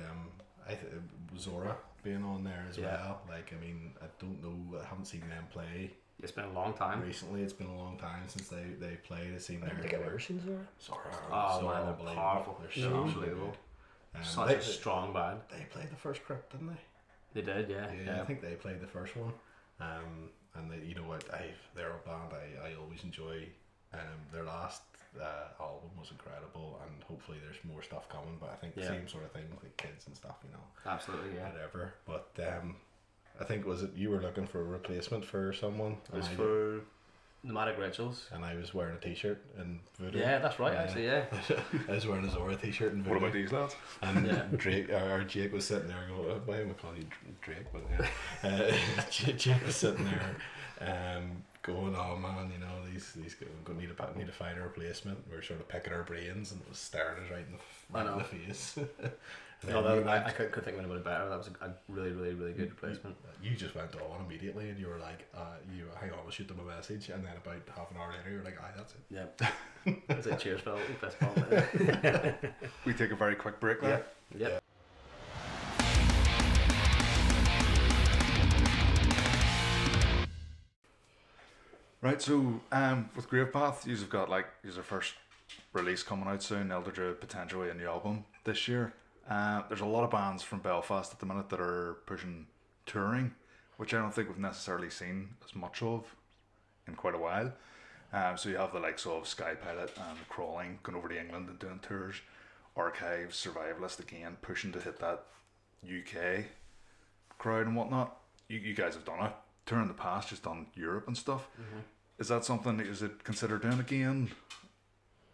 Zora being on there as well. Like I mean, I don't know. I haven't seen them play. It's been a long time. Recently, it's been a long time since they played. I've seen I don't think I've ever seen Zora. Oh Zora man, they're powerful. They're So so unbelievable. good. Such a strong band. They played the first Crypt, didn't they? They did, yeah. I think they played the first one. And they, you know what? They're a band I always enjoy. Their last album was incredible, and hopefully there's more stuff coming. But I think the same sort of thing with like kids and stuff, Absolutely, yeah. whatever. But I think you were looking for a replacement for someone. It was for Nomadic Rituals. And I was wearing a t-shirt in Voodoo. Yeah, that's right. Actually, yeah. I was wearing a Zora t-shirt in Voodoo. What about these lads? And Drake, or Jake was sitting there going, why am I calling you Drake? But Jake was sitting there going, oh man, these going to need to find a replacement. We're sort of picking our brains, and it was staring us right in the face. I couldn't think of anybody better. That was a really, really, really good replacement. You just went on immediately, and you were like, hang on, I'll shoot them a message, and then about half an hour later, you're like, that's it. Yeah. It's like cheers, Phil. Fist bump. We take a very quick break now. Yeah. Right, so with Gravepath, you've got your first release coming out soon, Elder Druid potentially a new album this year. There's a lot of bands from Belfast at the minute that are pushing touring, which I don't think we've necessarily seen as much of in quite a while. So you have the likes of Skypilot and Crawling going over to England and doing tours. Archives, Survivalist again pushing to hit that UK crowd and whatnot. You guys have done a tour in the past, just done Europe and stuff. Mm-hmm. Is that something? Is it considered doing again?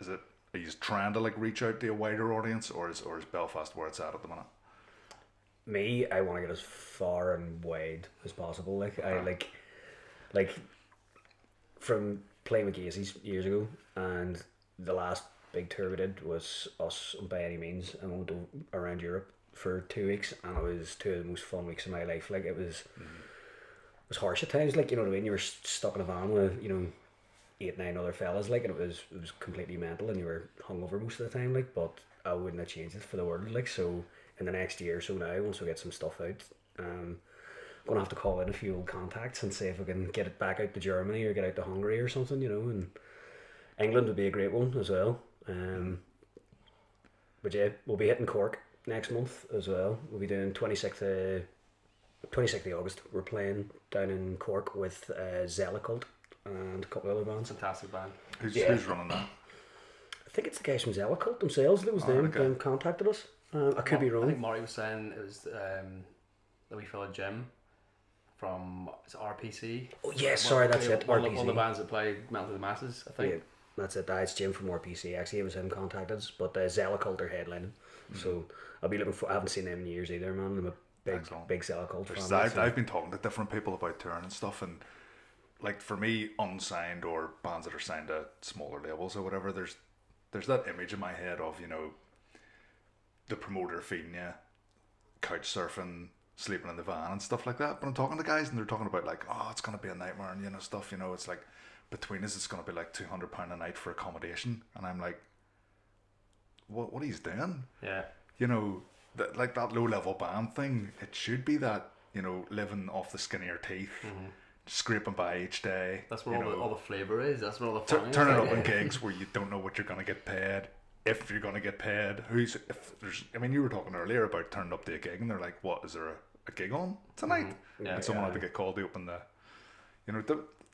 Are you trying to reach out to a wider audience, or is Belfast where it's at the minute? Me, I want to get as far and wide as possible. I from playing with Gazy's years ago, and the last big tour we did was us By Any Means, and we went around Europe for 2 weeks, and it was 2 of the most fun weeks of my life. It was harsh at times, you know what I mean. You were stuck in a van with 8, 9 other fellas, and it was completely mental, and you were hungover most of the time, but I wouldn't have changed it for the world. So in the next year or so now, once we get some stuff out, I'm gonna have to call in a few old contacts and see if we can get it back out to Germany or get out to Hungary or something, and England would be a great one as well. But yeah, we'll be hitting Cork next month as well. We'll be doing 26th of August. We're playing down in Cork with Zellicult and a couple of other bands. Fantastic band. Who's running that? I think it's the guys from Zellicult themselves that was them contacted us. I could be wrong. I think Marty was saying it was the wee fella Jim from RPC. Oh yes, sorry, that's it. One RPC. of the bands that play Metal to the Masses, I think. Yeah, that's it. It's Jim from RPC. Actually, it was him contacted us, but Zellicult are headlining. So I'll be looking for. I haven't seen them in years either, man. I'm a big Zellicult fan. I've been talking to different people about touring and stuff, and for me, unsigned or bands that are signed to smaller labels or whatever, there's that image in my head of the promoter feeding you, couch surfing, sleeping in the van and stuff like that. But I'm talking to guys and they're talking about it's gonna be a nightmare and stuff. It's between us it's gonna be £200 a night for accommodation, and I'm like, what he's doing? Yeah. That low level band thing. It should be that living off the skin of your teeth. Mm-hmm. Scraping by each day. That's where all the flavour is. That's where all the fun is. Turning up in gigs where you don't know what you're going to get paid, if you're going to get paid. You were talking earlier about turning up to a gig and they're like, what, is there a gig on tonight? Mm-hmm. Yeah, and someone had to get called to open the,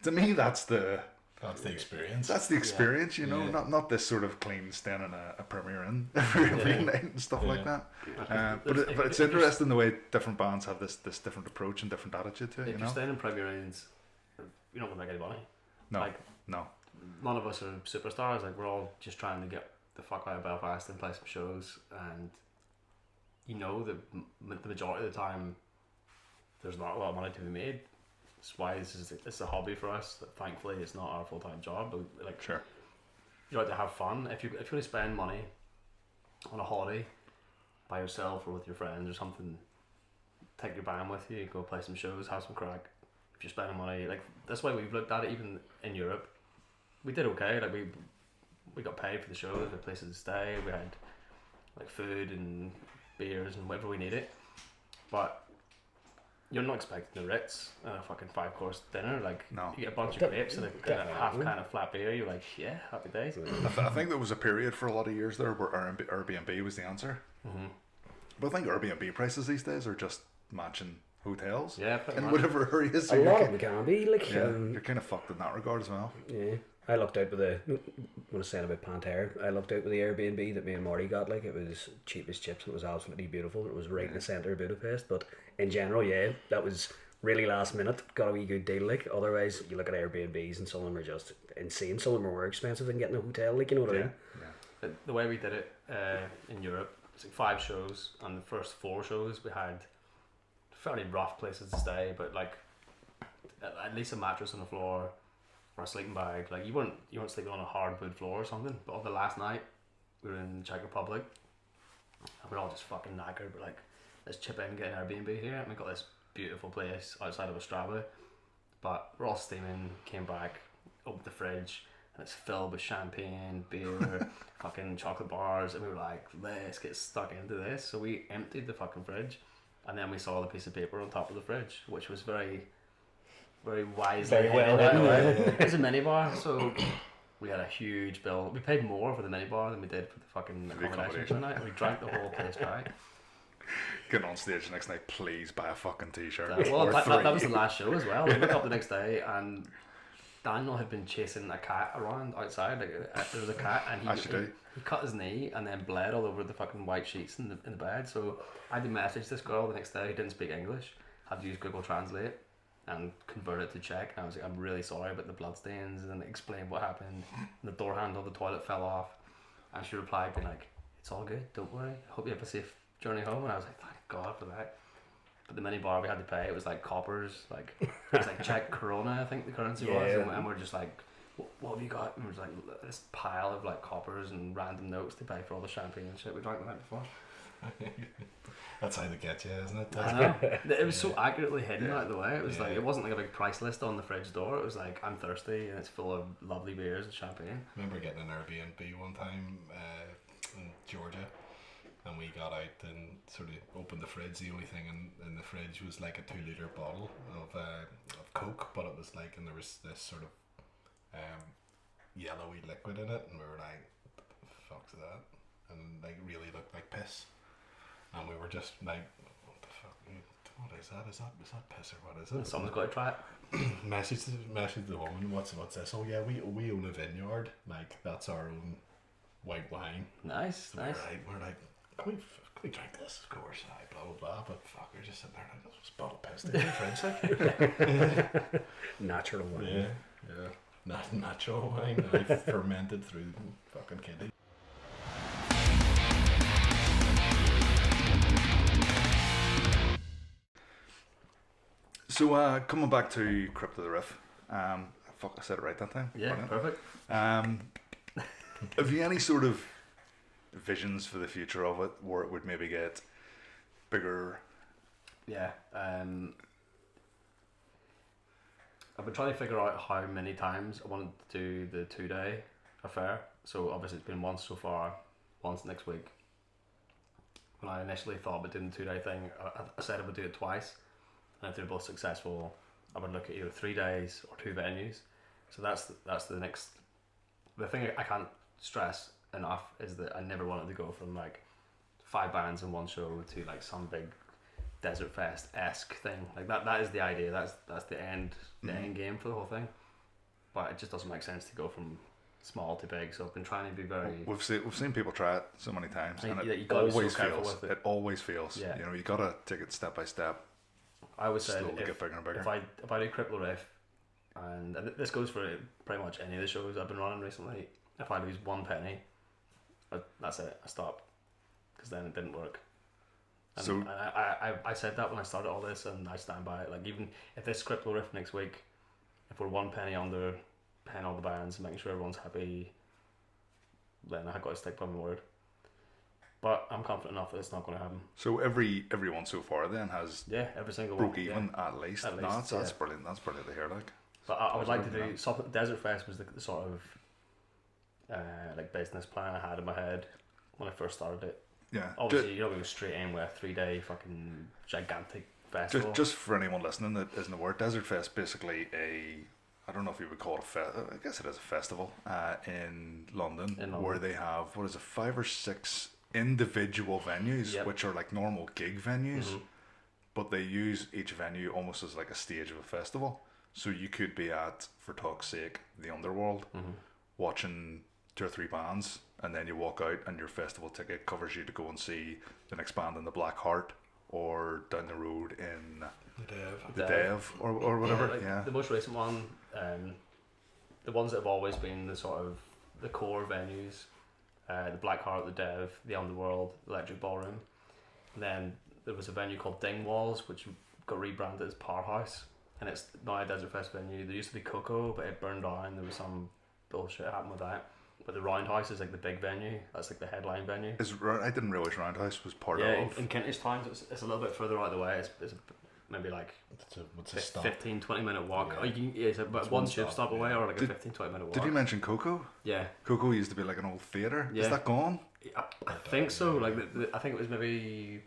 to me that's the experience. That's the experience, not this sort of clean staying in a Premier Inn every night and stuff like that. But it's interesting the way different bands have this different approach and different attitude to it. If you're staying in Premier Inns, you're not going to make any money. No. Like, no. None of us are superstars. Like, we're all just trying to get the fuck out of Belfast and play some shows. And you know, the majority of the time, there's not a lot of money to be made. That's why it's a hobby for us. Thankfully, it's not our full-time job. But like, Sure. You like to have fun. If you want to spend money on a holiday by yourself or with your friends or something, take your band with you, go play some shows, have some crack. If you're spending money, like, that's why we've looked at it. Even in Europe, we did okay. Like, we got paid for the shows, we had places to stay, we had like food and beers and whatever we needed. But you're not expecting the Ritz and a fucking 5-course dinner. Like, no. You get a bunch of grapes and a half kind of flat beer. You're like, yeah, happy days. I think there was a period for a lot of years there where Airbnb was the answer. Mm-hmm. But I think Airbnb prices these days are just matching hotels. Yeah, in whatever areas. So a lot of them can be. Like, you're kind of fucked in that regard as well. Yeah. I looked out with when I was saying about Pantera, I looked out with the Airbnb that me and Marty got. Like, it was cheap as chips and it was absolutely beautiful. It was right in the centre of Budapest. But in general, yeah, that was really last minute. Got a wee good deal. Like, otherwise, you look at Airbnbs and some of them are just insane. Some of them are more expensive than getting a hotel. Like, you know what I mean? Yeah. The way we did it in Europe, it's like 5 shows, and the first 4 shows we had fairly rough places to stay, but like at least a mattress on the floor or a sleeping bag. Like, you weren't sleeping on a hardwood floor or something. But on the last night, we were in the Czech Republic, and we're all just fucking knackered. But like, let's chip in and get an Airbnb here, and we got this beautiful place outside of Ostrava. But we're all steaming. Came back, opened the fridge, and it's filled with champagne, beer, fucking chocolate bars, and we were like, let's get stuck into this. So we emptied the fucking fridge, and then we saw the piece of paper on top of the fridge, which was very wisely. Very well done. It was a minibar, so we had a huge bill. We paid more for the minibar than we did for the fucking accommodation tonight. We drank the whole place dry. Getting on stage the next night, please buy a fucking t-shirt. Well, that was the last show as well. We woke up the next day and Daniel had been chasing a cat around outside. Like, there was a cat, and he cut his knee and then bled all over the fucking white sheets in the bed. So I had to message this girl the next day who didn't speak English. I had to use Google Translate and convert it to Czech. And I was like, I'm really sorry about the bloodstains, and explained what happened. And the door handle of the toilet fell off, and she replied being like, it's all good, don't worry, hope you have a safe journey home. And I was like, thank God for that. But the mini bar we had to pay, it was like coppers, like it was like Czech Corona, I think the currency was, and we're just like, what have you got? And there's like this pile of like coppers and random notes to pay for all the champagne and shit we drank the night before. That's how they get you, isn't it? I know. It was so accurately hidden out of the way. It was like, it wasn't like a big price list on the fridge door. It was like, I'm thirsty and it's full of lovely beers and champagne. I remember getting an Airbnb one time in Georgia, and we got out and sort of opened the fridge. The only thing in the fridge was like a 2-litre bottle of Coke, but it was like, and there was this sort of yellowy liquid in it, and we were like, what the fuck's that? And like really looked like piss. And we were just like, what the fuck? What is that? Is that piss or what is it? Someone's got to try it. message the woman, what's this? Oh yeah, we own a vineyard. Like, that's our own white wine. Nice, So nice. we're like, can we drink this? Of course, blah blah blah. But fuck, we're just sitting there like, this was bottle piss in the fridge. Like. Natural wine. Yeah. Not natural wine. Fermented through fucking kidney. So coming back to Crypt of the Riff, I said it right that time. Yeah, Brilliant. perfect. Have you any sort of visions for the future of it, where it would maybe get bigger? Yeah. I've been trying to figure out how many times I wanted to do the 2-day affair. So obviously it's been once so far, once next week. When I initially thought about doing the 2-day thing, I said I would do it twice. And if they're both successful, I would look at either 3 days or 2 venues. So that's the next. The thing I can't stress enough is that I never wanted to go from like 5 bands in one show to like some big Desert Fest-esque thing. Like that is the idea. That's the end game for the whole thing. But it just doesn't make sense to go from small to big. So I've been trying to be very. We've seen people try it so many times, and you it gotta be so always careful fails. with it. It always fails. Yeah. You know, you gotta take it step by step. I would say Slowly get bigger and bigger. if I do Crypt Riff, And this goes for pretty much any of the shows I've been running recently. If I lose 1 penny, that's it. I stop, because then it didn't work. And So I said that when I started all this, and I stand by it. Like, even if this Crypt will riff next week, if we're 1 penny under paying all the bands and making sure everyone's happy, then I've got to stick by my word. But I'm confident enough that it's not going to happen. So everyone so far then has every single broke one, even at least. At No, least, that's brilliant. That's brilliant to hear. Like, but I would like to do something. Desert Fest was the sort of like business plan I had in my head when I first started it. yeah. Obviously, you don't go straight in with a 3-day fucking gigantic festival. Just for anyone listening that isn't aware, Desert Fest basically I don't know if you would call it I guess it is a festival in London, where they have 5 or 6 individual venues, which are like normal gig venues, but they use each venue almost as like a stage of a festival. So you could be at, for talk's sake, the Underworld, watching 2 or 3 bands, and then you walk out and your festival ticket covers you to go and see the next band in the Black Heart, or down the road in the Dev or whatever. The most recent one, the ones that have always been the sort of the core venues, the Black Heart, the Dev, the Underworld, Electric Ballroom. And then there was a venue called Dingwalls, which got rebranded as Powerhouse, and it's now a Desert Fest venue. There used to be Coco, but it burned down. There was some bullshit happened with that. But the Roundhouse is like the big venue. That's like the headline venue. I didn't realise Roundhouse was part of. In Kentish Town, it's a little bit further out of the way. It's maybe like what's a stop? 15-20 minute walk. Yeah. It's about one tube stop away, or like a 15-20 minute walk. Did you mention Coco? Yeah. Coco used to be like an old theatre. Yeah. Is that gone? I think so. Like I think it was maybe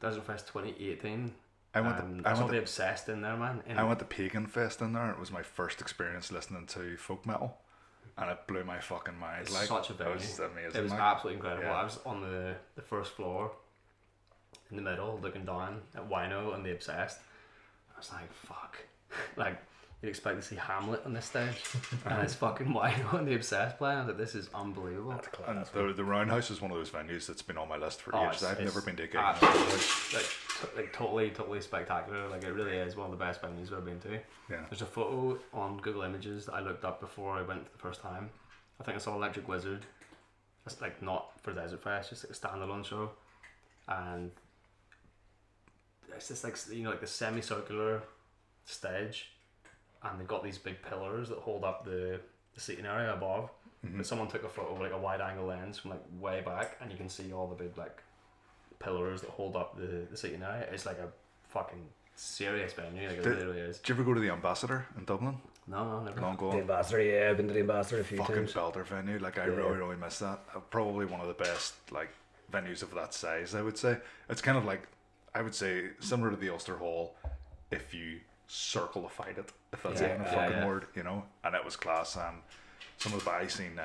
Desert Fest 2018. I saw the Obsessed in there, man. I went to Pagan Fest in there. It was my first experience listening to folk metal, and it blew my fucking mind. It's like, such a venue. It was amazing. It was like, absolutely incredible. yeah. I was on the first floor, in the middle, looking down at Wino and the Obsessed. I was like, fuck. Like, you'd expect to see Hamlet on this stage, and it's fucking Wino and the Obsessed playing. I was like, this is unbelievable. That's class. And the Roundhouse is one of those venues that's been on my list for years. I've never been to a gig. Like totally spectacular. Like, it really is one of the best venues I've ever been to. Yeah. There's a photo on Google Images that I looked up before I went the first time. I think I saw Electric Wizard. It's like not for Desert Fest, just like a standalone show, and it's just like, you know, like the semicircular stage, and they've got these big pillars that hold up the seating area above. But someone took a photo with like a wide angle lens from like way back, and you can see all the big like pillars that hold up the seating area. It's like a fucking serious venue. Like, it really is. Did you ever go to the Ambassador in Dublin? No, never. Long The gone. Ambassador, yeah, I've been to the Ambassador a few Fucking times. belter venue. Like, I really miss that. Probably one of the best like venues of that size, I would say. It's kind of like, I would say, similar to the Ulster Hall if you circleified it, if that's even a fucking word, you know. And it was class. And some of the I seen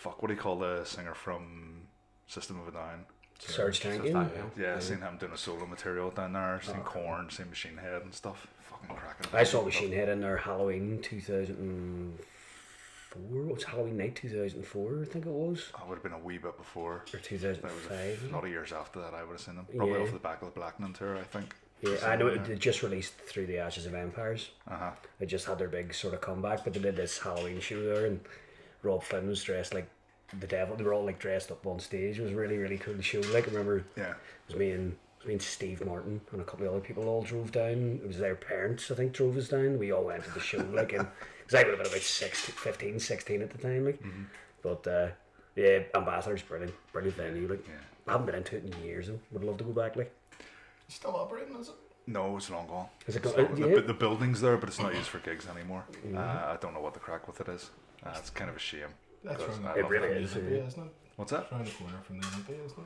what do you call the singer from System of a Down? Serge Tankian. Yeah, seen him doing a solo material down there. Seen Korn, seen Machine Head and stuff. Fucking cracking. I saw Machine Head in there Halloween 2004. It was Halloween night 2004, I think it was. I would have been a wee bit before. Or 2005. A lot of years after that, I would have seen them. Probably off the back of the Blackening tour, I think. Yeah, I know they just released Through the Ashes of Empires. They just had their big sort of comeback, but they did this Halloween show there, and Rob Flynn was dressed like the devil. They were all like dressed up on stage. It was a really, really cool show. Like, I remember it was me and Steve Martin and a couple of other people all drove down. It was their parents, I think, drove us down. We all went to the show, like, and because I would have been about 15, 16 at the time, like. But yeah, Ambassador's brilliant venue. Like, I haven't been into it in years. And would love to go back. Like, It's still operating, is it? No, it's long gone. is it The building's there, but it's not used for gigs anymore. I don't know what the crack with it is. It's kind of a shame. That's Because right. I It love really it. is. Olympia, isn't it? What's that? It's around the corner from the Olympia, isn't it?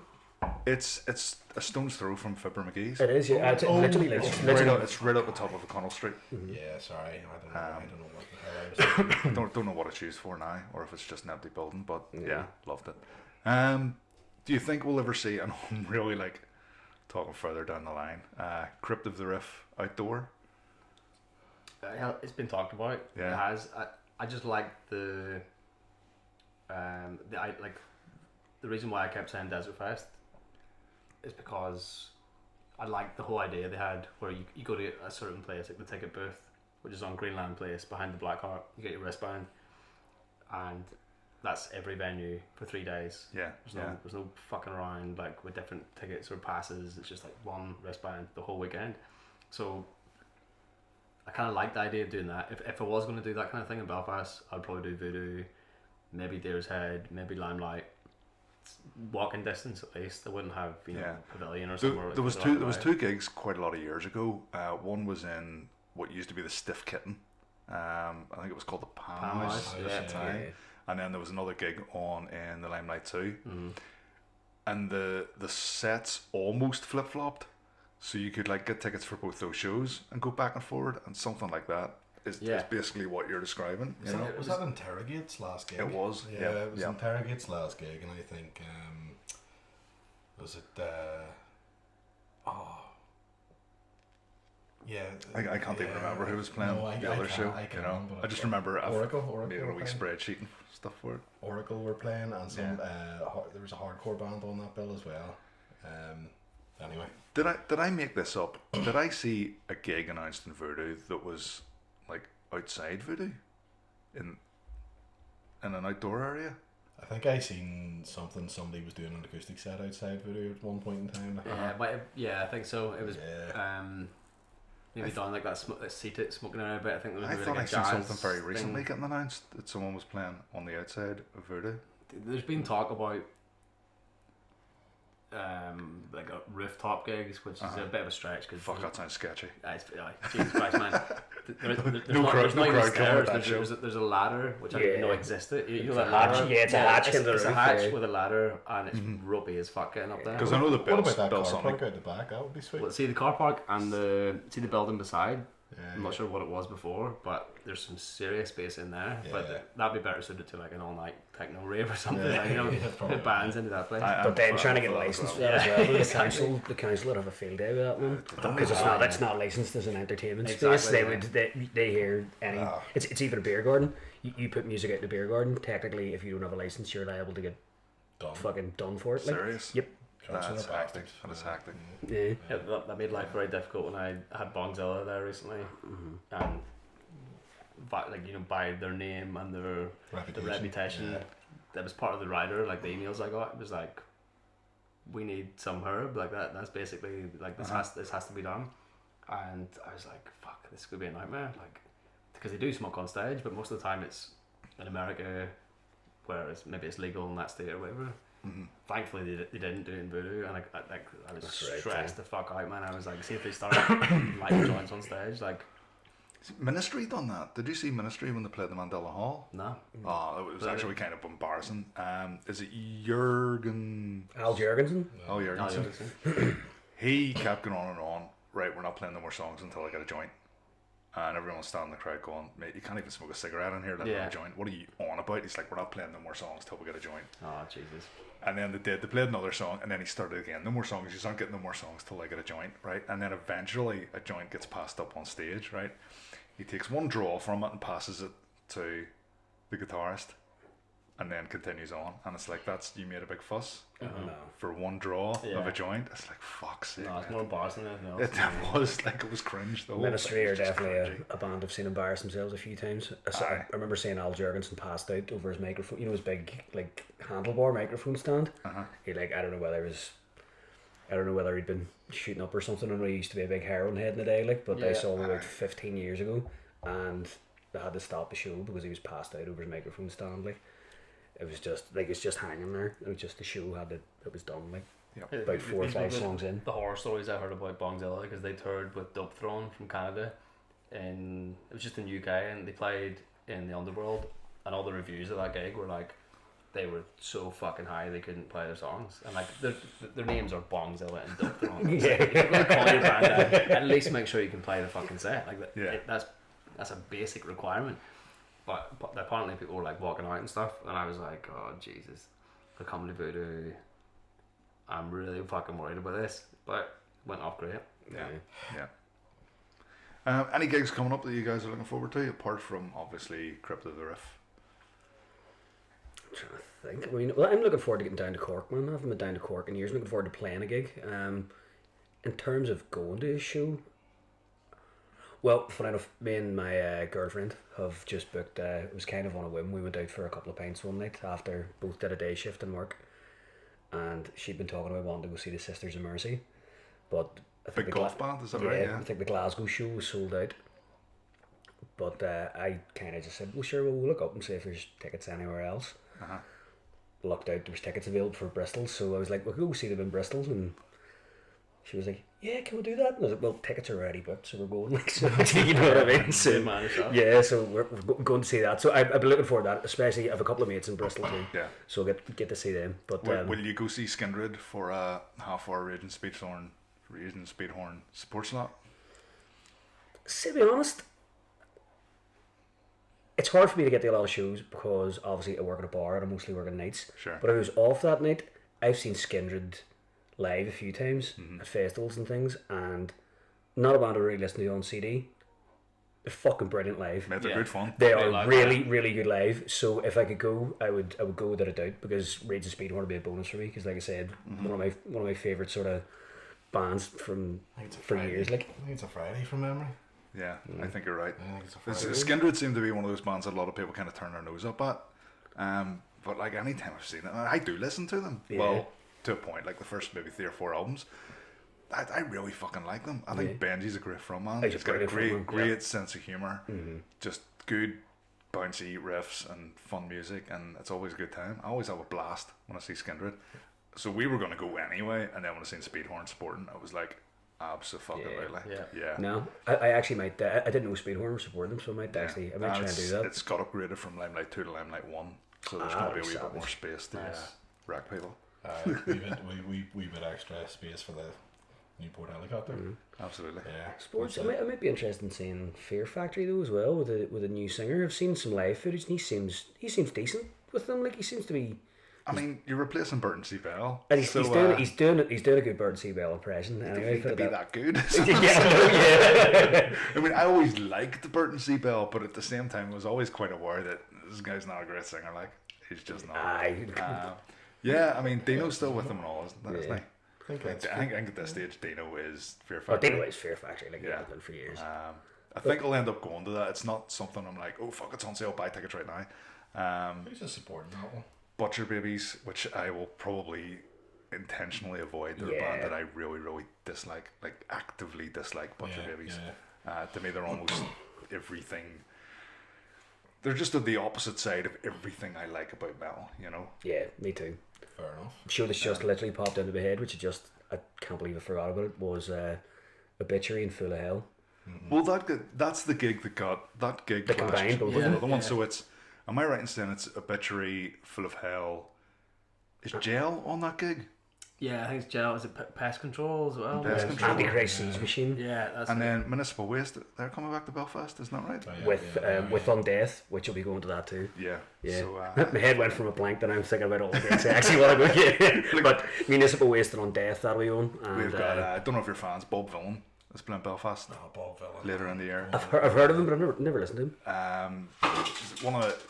It's a stone's throw from Fibber McGee's. It is, yeah. It's literally, like, It's right up the top of O'Connell Street. Yeah, sorry. I don't know what the hell I was thinking. don't know what it's used for now, or if it's just an empty building. But yeah, loved it. Do you think we'll ever see? And I'm really like talking further down the line. Crypt of the Riff outdoor. It's been talked about. Yeah. It has. I just like the reason why I kept saying Desert Fest is because I like the whole idea they had where you go to a certain place, like the ticket booth, which is on Greenland Place behind the Black Heart. You get your wristband, and that's every venue for 3 days. Yeah. There's no fucking around like with different tickets or passes. It's just like one wristband the whole weekend. So I kind of like the idea of doing that. If I was going to do that kind of thing in Belfast, I'd probably do Voodoo, maybe Deer's Head, maybe Limelight. Walking distance at least. I wouldn't have Pavilion or somewhere. There was two gigs quite a lot of years ago. One was in what used to be the Stiff Kitten. I think it was called the Palm House at that time. And then there was another gig on in the Limelight too. Mm-hmm. And the sets almost flip flopped. So you could like get tickets for both those shows and go back and forward, and something like that is basically what you're describing. Was that Interrogate's last gig? It was. It was Interrogate's last gig, and I think was it? I can't even remember who was playing the other show. I just remember Oracle made a wee spreadsheet and stuff for it. Oracle were playing, and some there was a hardcore band on that bill as well. Anyway, did I make this up? Did I see a gig announced in Voodoo that was like outside Voodoo, in an outdoor area? I think I seen something. Somebody was doing an acoustic set outside Voodoo at one point in time. I think so. It was maybe down like that seated smoking area bit. I think there was I seen something very recently getting announced that someone was playing on the outside of Voodoo. There's been talk about like a rooftop gigs, which is a bit of a stretch. Cause fuck, that sounds sketchy. Jesus Christ, man. There's not even stairs. There's a ladder which I didn't know existed. You know that ladder? Yeah, it's a hatch. It's a hatch with a ladder, and it's ropey as fuck getting up there. Because I know the What about that car park out the back? That would be sweet. Well, see the car park and the building beside. I'm not sure what it was before, but there's some serious space in there. But that'd be better suited to like an all-night techno rave or something. Put bands into that place. But then trying to get a license for that as well. The council would have a field day with that one, because it's not licensed as an entertainment space. They hear any. It's even a beer garden. You put music out in the beer garden. Technically, if you don't have a license, you're liable to get fucking done for it. Serious? Yep. That's hectic. Yeah. That made life very difficult when I had Bongzilla there recently, and by their name and their reputation, that was part of the rider. Like the emails I got, it was like, we need some herb like that. That's basically like this has to be done, and I was like, fuck, this could be a nightmare. Like, because they do smoke on stage, but most of the time it's in America, where maybe it's legal in that state or whatever. Mm-hmm. Thankfully they didn't do it in Voodoo, and I was stressed the fuck out, man. I was like, see if they start lighting joints on stage, like. Ministry done that? Did you see Ministry when they played the Mandela Hall? No. Oh, it was actually kind of embarrassing. Is it Jürgen? Al Jurgensen? Al Jurgensen. He kept going on and on. Right, we're not playing no more songs until I get a joint. And everyone was standing in the crowd going, mate, you can't even smoke a cigarette in here, let alone a joint. What are you on about? He's like, we're not playing no more songs till we get a joint. Oh, Jesus. And then they played another song, and then he started again, no more songs, you aren't getting no more songs till I get a joint, right? And then eventually a joint gets passed up on stage, right? He takes one draw from it and passes it to the guitarist, and then continues on. And it's like, you made a big fuss for one draw of a joint. It's like, fuck's sake. No, it's more embarrassing than anything It else. was like, it was cringe. The whole Ministry thing are was just definitely cringy. a band I've seen embarrass themselves a few times. I remember seeing Al Jurgensen passed out over his microphone, his big like handlebar microphone stand. He I don't know whether he'd been shooting up or something. I know he used to be a big heroin head in the day, but I saw him about 15 years ago, and they had to stop the show because he was passed out over his microphone stand. It was just it's just hanging there. It was just the show it was done. About 4 or 5 songs in. The horror stories I heard about Bongzilla, because they toured with Dope Throne from Canada, and it was just in the UK, and they played in the Underworld, and all the reviews of that gig were like, they were so fucking high they couldn't play their songs, and like their names are Bongzilla and Dope Throne. You can really call your band that, at least make sure you can play the fucking set. That's a basic requirement. But apparently people were like walking out and stuff, and I was like, oh Jesus, they're coming to Voodoo. I'm really fucking worried about this, but went off great. Any gigs coming up that you guys are looking forward to, apart from obviously Crypt of the Riff? I'm trying to think. I'm looking forward to getting down to Cork, man. I haven't been down to Cork in years. I'm looking forward to playing a gig. In terms of going to a show, Well, funny enough, me and my girlfriend have just booked, it was kind of on a whim, we went out for a couple of pints one night after both did a day shift in work, and she'd been talking about wanting to go see the Sisters of Mercy, but I think Big golf band, is that right? Yeah. I think the Glasgow show was sold out, but I kind of just said, well sure, we'll look up and see if there's tickets anywhere else. Looked out, there was tickets available for Bristol, so I was like, we'll go see them in Bristol, and she was like, yeah, can we do that? And I was like, well, tickets are already booked, so we're going. Like, so, you know what I mean? So, yeah, so we're going to see that. So I've been looking forward to that, especially I have a couple of mates in Bristol too. Yeah. So get to see them. But will you go see Skindred for a half-hour Raging Speedhorn support slot? To be honest, it's hard for me to get to a lot of shows because obviously I work at a bar and I mostly work at nights. Sure. But I was off that night. I've seen Skindred live a few times at festivals and things, and not a band I really listen to on CD. They're fucking brilliant live. Mate, they're good fun. They are really good live. So if I could go, I would go without a doubt, because Raging Speedhorn would be a bonus for me. Because like I said, one of my favorite sort of bands for years. Like I think it's a Friday from memory. Yeah, I think you're right. I think it's a Friday. Skindred seem to be one of those bands that a lot of people kind of turn their nose up at. But like any time I've seen it, I do listen to them. Yeah. Well, to a point, like the first maybe 3 or 4 albums, I really fucking like them. I think Benji's a great frontman. He's got a great sense of humour, just good bouncy riffs and fun music, and it's always a good time. I always have a blast when I see Skindred. So we were going to go anyway, and then when I seen Speedhorn supporting, I was like, absolutely. Yeah. No, I actually might. I didn't know Speedhorn were supporting them, so I might try and do that. It's got upgraded from Limelight 2 to Limelight 1, so there's going to be a wee bit more space to rack people. We bit extra space for the Newport helicopter. Absolutely. Yeah. Sports. I might be interested in seeing Fear Factory though as well with a new singer. I've seen some live footage and he seems decent with them. Like he seems to be. I mean, you're replacing Burton C. Bell. And he's doing a good Burton C. Bell impression. Anyway, to be that good. Yeah. I mean, I always liked Burton C. Bell, but at the same time, I was always quite aware that this guy's not a great singer. Like, he's just not. Yeah, I mean, Dino's still with them and all, isn't he? I think at this stage, Dino is Fear Factory. Dino is Fear Factory, like he's been for years. I think I'll end up going to that. It's not something I'm like, oh fuck, it's on sale, buy tickets right now. Who's just supporting that one? Butcher Babies, which I will probably intentionally avoid. They're a band that I really, really dislike, like actively dislike. Butcher Babies. Yeah. To me, they're almost everything. They're just the opposite side of everything I like about metal, you know? Yeah, me too. Fair enough. A show that's just literally popped into my head, which I can't believe I forgot about it, was Obituary and Full of Hell. Well, that's the gig that got that gig. They combined both of them. The one, so it's. Am I right in saying it's Obituary, Full of Hell? Is Jail on that gig? Yeah, I think it's Jail. Is it Pest Control as well? Pest Control. Antichrist Siege Machine. Yeah, that's and then Municipal Waste. They're coming back to Belfast, isn't that right? Oh, yeah, with Undeath, which will be going to that too. Yeah. So, my head went from a blank, then I'm thinking about all the gigs I actually want to go. Yeah. But Municipal Waste and Undeath, that'll be on. And, we've got. I don't know if you're fans. Bob Villain is playing Belfast. No, Bob Villain. Later in the year. I've heard of him, but I've never listened to him.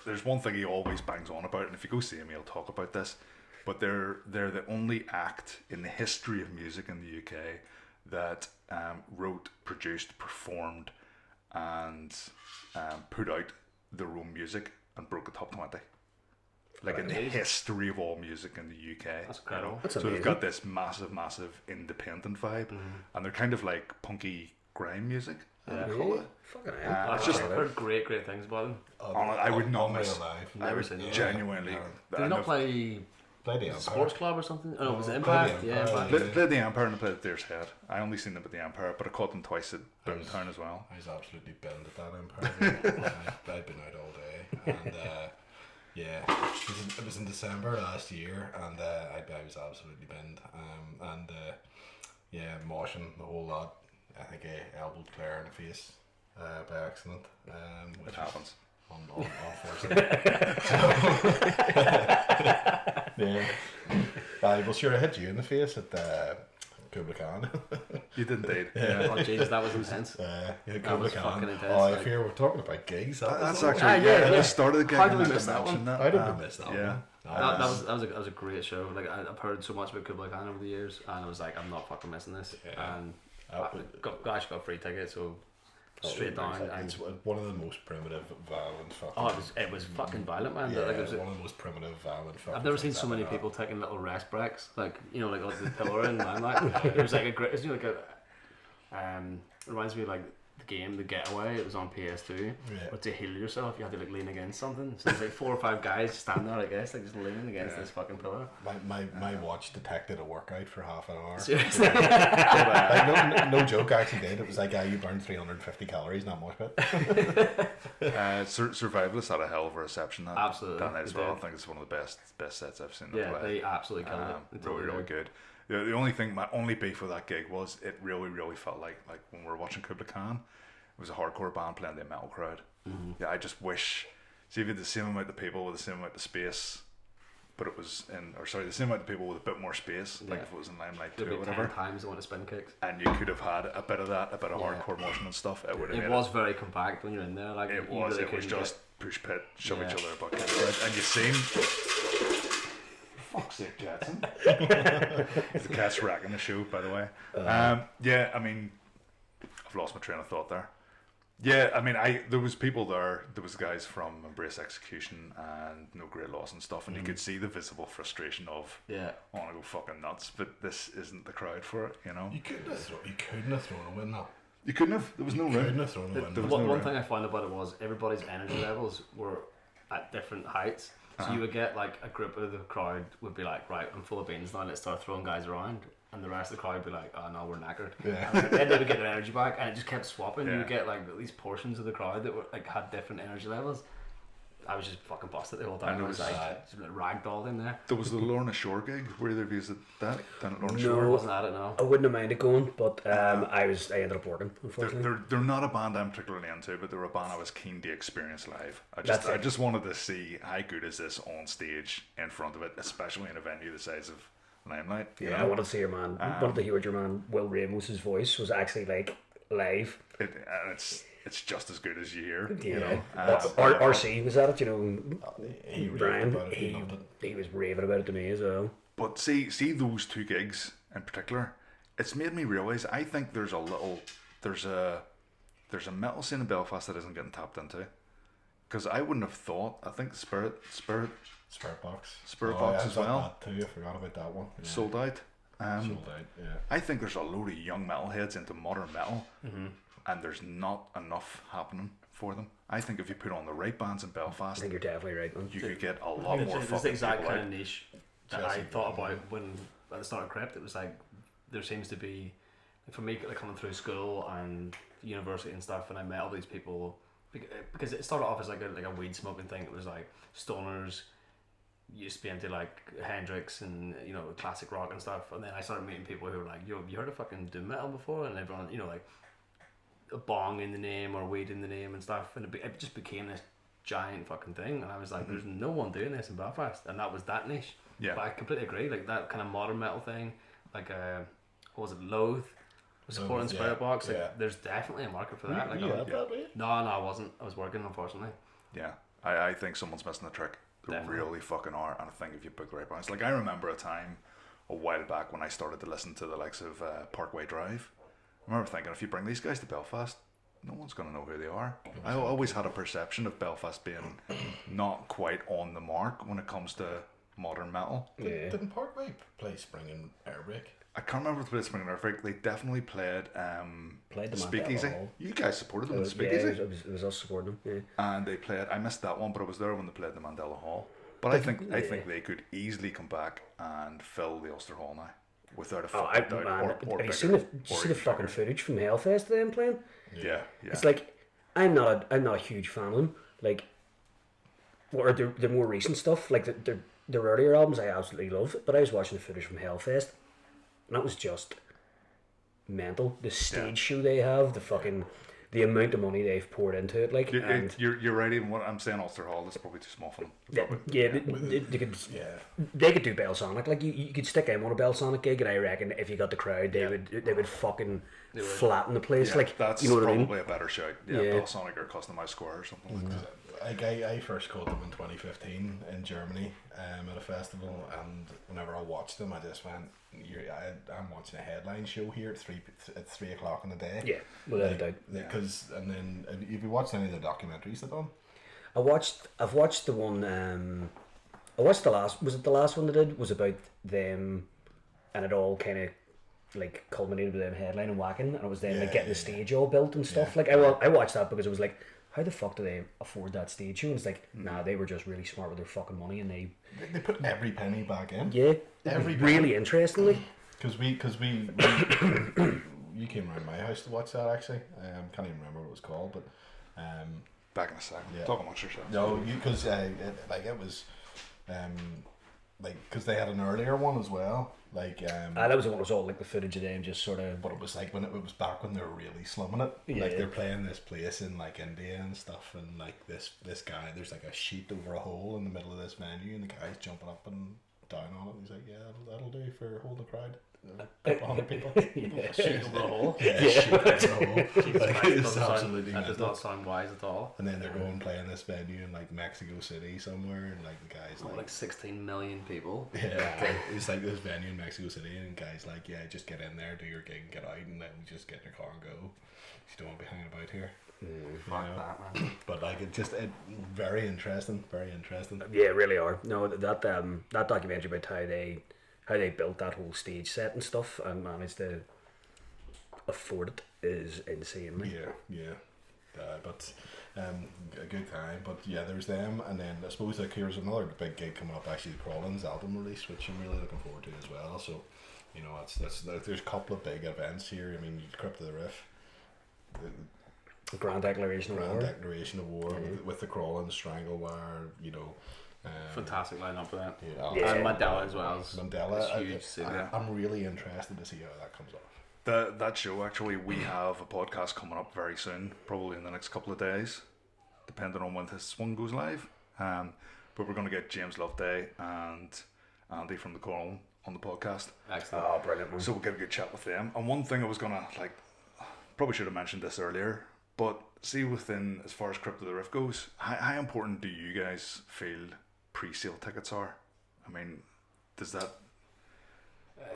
There's one thing he always bangs on about, and if you go see him, he'll talk about this. But they're the only act in the history of music in the UK that wrote, produced, performed, and put out their own music and broke the top 20. Like in the history of all music in the UK. That's incredible. That's so amazing. they've got this massive independent vibe, and they're kind of like punky grime music. I call it. Fucking hell. I've just heard great things about them. I would not miss. Never seen them. Genuinely. Did they not play the Empire. Sports Club or something? Oh, was it Impact? Yeah, Impact. Played the Empire and played Deer's Head. I only seen them at the Empire, but I caught them twice at Boomtown as well. I was absolutely bent at that Empire. I'd been out all day, and it was in December last year, and I was absolutely bent. Moshing the whole lot. I think I elbowed Claire in the face by accident. It happens. Well, sure, I hit you in the face at Kubla Khan. You did indeed. Yeah. Oh Jesus, that was intense. That was fucking intense. Oh, if we're talking about gigs, that's actually I started the gig. How did we miss that one? I didn't miss that yeah. one. That was a great show. Like I've heard so much about Kubla Khan over the years, and I was like, I'm not fucking missing this. Yeah. And I actually got a free ticket, so straight down. And It's one of the most primitive, violent fucking... Oh, it was fucking violent, man. Yeah, Like, it was one of the most primitive, violent fucking... I've never seen so many people taking little rest breaks, like, you know, like the pillar and Limelight. It was like a great, you know, like a, reminds me of like the game, The Getaway. It was on PS2. But to heal yourself, you had to like lean against something. So there's like 4 or 5 guys standing there, I guess, like just leaning against this fucking pillar. My watch detected a workout for half an hour. Seriously? Like, no joke, I actually did. It was like, you burned 350 calories, not much, but... Survivalists had a hell of a reception that night as well. I think it's one of the best sets I've seen them play. They absolutely killed it. Really good. The only thing, my only beef with that gig was it really felt like when we were watching TWKOM, it was a hardcore band playing to a metal crowd. Yeah, I just wish, see if you had the same amount of people with the same amount of space, but it was the same amount of people with a bit more space, like if it was in Limelight 2 or whatever. 10 times the one to spin kicks. And you could have had a bit of that, a bit of hardcore motion and stuff. It was very compact when you're in there. Like it was just push pit, shove each other about and you seem. Fuck's sake, Jetson. The cat's racking the show, by the way. Yeah, I mean, I've lost my train of thought there. Yeah, I mean, there was people there. There was guys from Embrace Execution and No Great Loss and stuff, and you could see the visible frustration of, I want to go fucking nuts, but this isn't the crowd for it, you know. You couldn't have thrown a win, though. You couldn't have. There was no room. One thing I found about it was everybody's energy levels were at different heights. So you would get like a group of the crowd would be like, right, I'm full of beans now, let's start throwing guys around. And the rest of the crowd would be like, oh no, we're knackered. Yeah. And then they would get their energy back, and it just kept swapping. You would get like at least portions of the crowd that were like had different energy levels. I was just fucking busted the whole time. I was like ragdolled in there. There was the Lorna Shore gig. Were there views at that? Down at Lorna No, Shore? I wasn't at it, no. I wouldn't have minded going, but I ended up working, unfortunately. They're not a band I'm particularly into, but they're a band I was keen to experience live. I just wanted to see how good is this on stage in front of it, especially in a venue the size of Limelight. Yeah, I wanted to see your man. Wanted to hear what your man Will Ramos' voice was actually like live. And it's just as good as you hear. Yeah. You know? RC was at it, you know. Brian, he was raving about it to me as well. But see those 2 gigs in particular, it's made me realise I think there's a metal scene in Belfast that isn't getting tapped into. Because I wouldn't have thought, I think Spirit Box as well. That too. I forgot about that one. Yeah. Sold out. Sold out, yeah. I think there's a load of young metalheads into modern metal, and there's not enough happening for them. I think if you put on the right bands in Belfast, I think you're definitely right, man. You could get a lot more. It's the exact kind of niche that I thought about when at the start of Crypt. It was like there seems to be, like for me, like coming through school and university and stuff, and I met all these people because it started off as like a weed smoking thing. It was like stoners used to be into like Hendrix and, you know, classic rock and stuff, and then I started meeting people who were like, yo, have you heard of fucking doom metal before? And everyone, you know, like a bong in the name or weed in the name and stuff, and it just became this giant fucking thing, and I was like, there's no one doing this in Belfast, and that was that niche. Yeah. But I completely agree, like that kind of modern metal thing, like what was it, Loathe was supporting Spirit Box, like there's definitely a market for that. Like, no, I wasn't. I was working, unfortunately. Yeah, I think someone's missing the trick. They really fucking are, and I think if you pick the right bands, like I remember a time a while back when I started to listen to the likes of Parkway Drive. I remember thinking, if you bring these guys to Belfast, no one's going to know who they are. I always had a perception of Belfast being not quite on the mark when it comes to modern metal. Didn't Parkway play Spring and Airbreak? I can't remember if they played Spring and Airbreak. They definitely played the Speakeasy. You guys supported them in Speakeasy? Speakeasy? Yeah, it was us supporting them, yeah. And they played, I missed that one, but I was there when they played the Mandela Hall. But I think they could easily come back and fill the Ulster Hall now. Without a fucking doubt. Have you seen the fucking footage from Hellfest of them playing? Yeah. It's like I'm not a huge fan of them. Like, or the more recent stuff, like their earlier albums, I absolutely love. But I was watching the footage from Hellfest, and that was just mental. The stage show they have, the amount of money they've poured into it, like. You're right. Even what I'm saying, Ulster Hall is probably too small for them. They could do Belsonic. Like you could stick them on a Belsonic gig, and I reckon if you got the crowd, they would fucking flatten the place. Yeah, like that's you know what probably I mean? a better shout. Yeah, Belsonic or Customized Square or something like that. I first caught them in 2015 in Germany at a festival, and whenever I watched them, I just went, I'm watching a headline show here at 3 o'clock in the day. Yeah, without a doubt. Because and then have you watched any of the documentaries they've done? I've watched the one. I watched the last. Was it the last one they did? Was about them, and it all kind of like culminated with them headline and whacking, and it was them like getting the stage all built and stuff. Like I watched that because it was like, how the fuck do they afford that stage show? And it's like, nah, they were just really smart with their fucking money, and they put every penny back in. Yeah, every really interestingly. Because we you came around my house to watch that actually. Can't even remember what it was called, but back in a second. Yeah. Talk amongst yourselves. No, because it was because they had an earlier one as well. That was the one that was all like the footage of them just sort of. But it was like when it was back when they were really slumming it. Yeah. Like they're playing this place in like India and stuff, and like this guy, there's like a sheet over a hole in the middle of this venue, and the guy's jumping up and down on it. And he's like, "Yeah, that'll do for holding the crowd." 100 people. Shoot over the hole. Shoot over the hole. That does not sound wise at all. And then they're going playing this venue in like Mexico City somewhere, and like the guys like 16 million people. Yeah, it's like this venue in Mexico City, and guys like, yeah, just get in there, do your gig, get out, and then just get in your car and go. You don't want to be hanging about here. Fuck that, man. But like it very interesting. Yeah, really are. No, that documentary about how they built that whole stage set and stuff and managed to afford it is insane. Like. But a good time. But yeah, there's them, and then I suppose like here's another big gig coming up. Actually, the Crawlin's album release, which I'm really looking forward to as well. So, you know, that's there's a couple of big events here. I mean, Crypt of the Riff, the Grand Declaration of War with the Crawlin, Stranglewire, you know. Fantastic lineup for that. Yeah. And Mandela as well. Mandela, huge. I'm really interested to see how that comes off. That show, actually, we have a podcast coming up very soon, probably in the next couple of days, depending on when this one goes live. But we're going to get James Loveday and Andy from the Call on the podcast. Excellent. Oh, brilliant. So we'll get a good chat with them. And one thing I was going to, probably should have mentioned this earlier, but see within, as far as Crypt of the Riff goes, how important do you guys feel pre-sale tickets are? I mean, does that...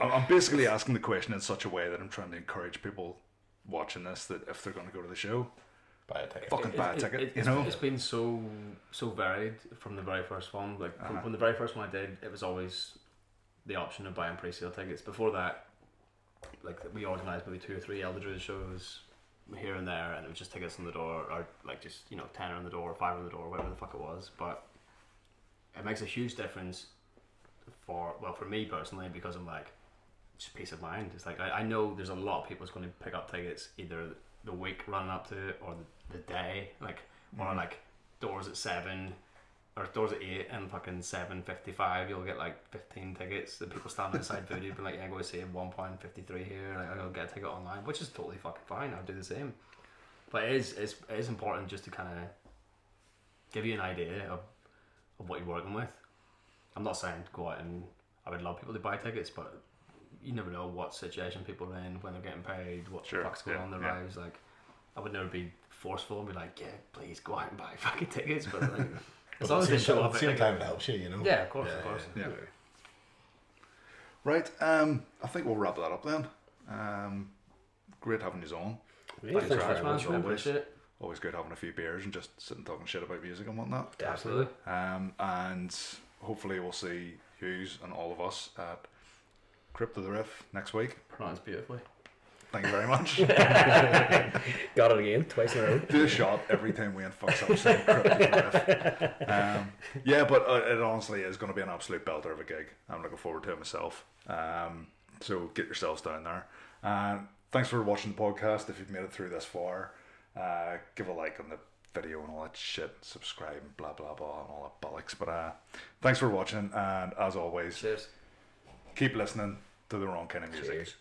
I'm basically asking the question in such a way that I'm trying to encourage people watching this that if they're going to go to the show, buy a ticket. Fucking buy a ticket. It's been so varied from the very first one. Like when the very first one I did, it was always the option of buying pre-sale tickets. Before that, like we organised maybe 2 or 3 Elder Druid shows here and there, and it was just tickets on the door, or like just tenner on the door, 5 on the door, whatever the fuck it was. But it makes a huge difference for me personally, because I'm like, just peace of mind. It's like I know there's a lot of people that's going to pick up tickets either the week running up to it or the day, or like doors at 7 or doors at 8 and fucking 7:55 you'll get like 15 tickets. The people standing outside Voodoo be like, yeah, I'm going to save £1.53 here, like I'll get a ticket online, which is totally fucking fine. I'll do the same. But it is important just to kind of give you an idea of what you're working with. I'm not saying go out and I would love people to buy tickets, but you never know what situation people are in, when they're getting paid, what the fuck's going on in their lives. Like, I would never be forceful and be like, yeah, please go out and buy fucking tickets. But like, as long as they show up, at the same time it helps you, Yeah, of course. Yeah. Right. I think we'll wrap that up then. Great having you on. Thanks very much, man. Appreciate it. Always good having a few beers and just sitting talking shit about music and whatnot. Absolutely. And hopefully we'll see yous and all of us at Crypt of the Riff next week. Pronounced beautifully. Thank you very much. Got it again, twice in a row. Do a shot every time Wayne fucks up saying Crypt of the Riff. Yeah, but it honestly is going to be an absolute belter of a gig. I'm looking forward to it myself. So get yourselves down there. Thanks for watching the podcast. If you've made it through this far, give a like on the video and all that shit, subscribe and blah blah blah and all that bollocks. But thanks for watching, and as always, cheers. Keep listening to the wrong kind of music. Cheers.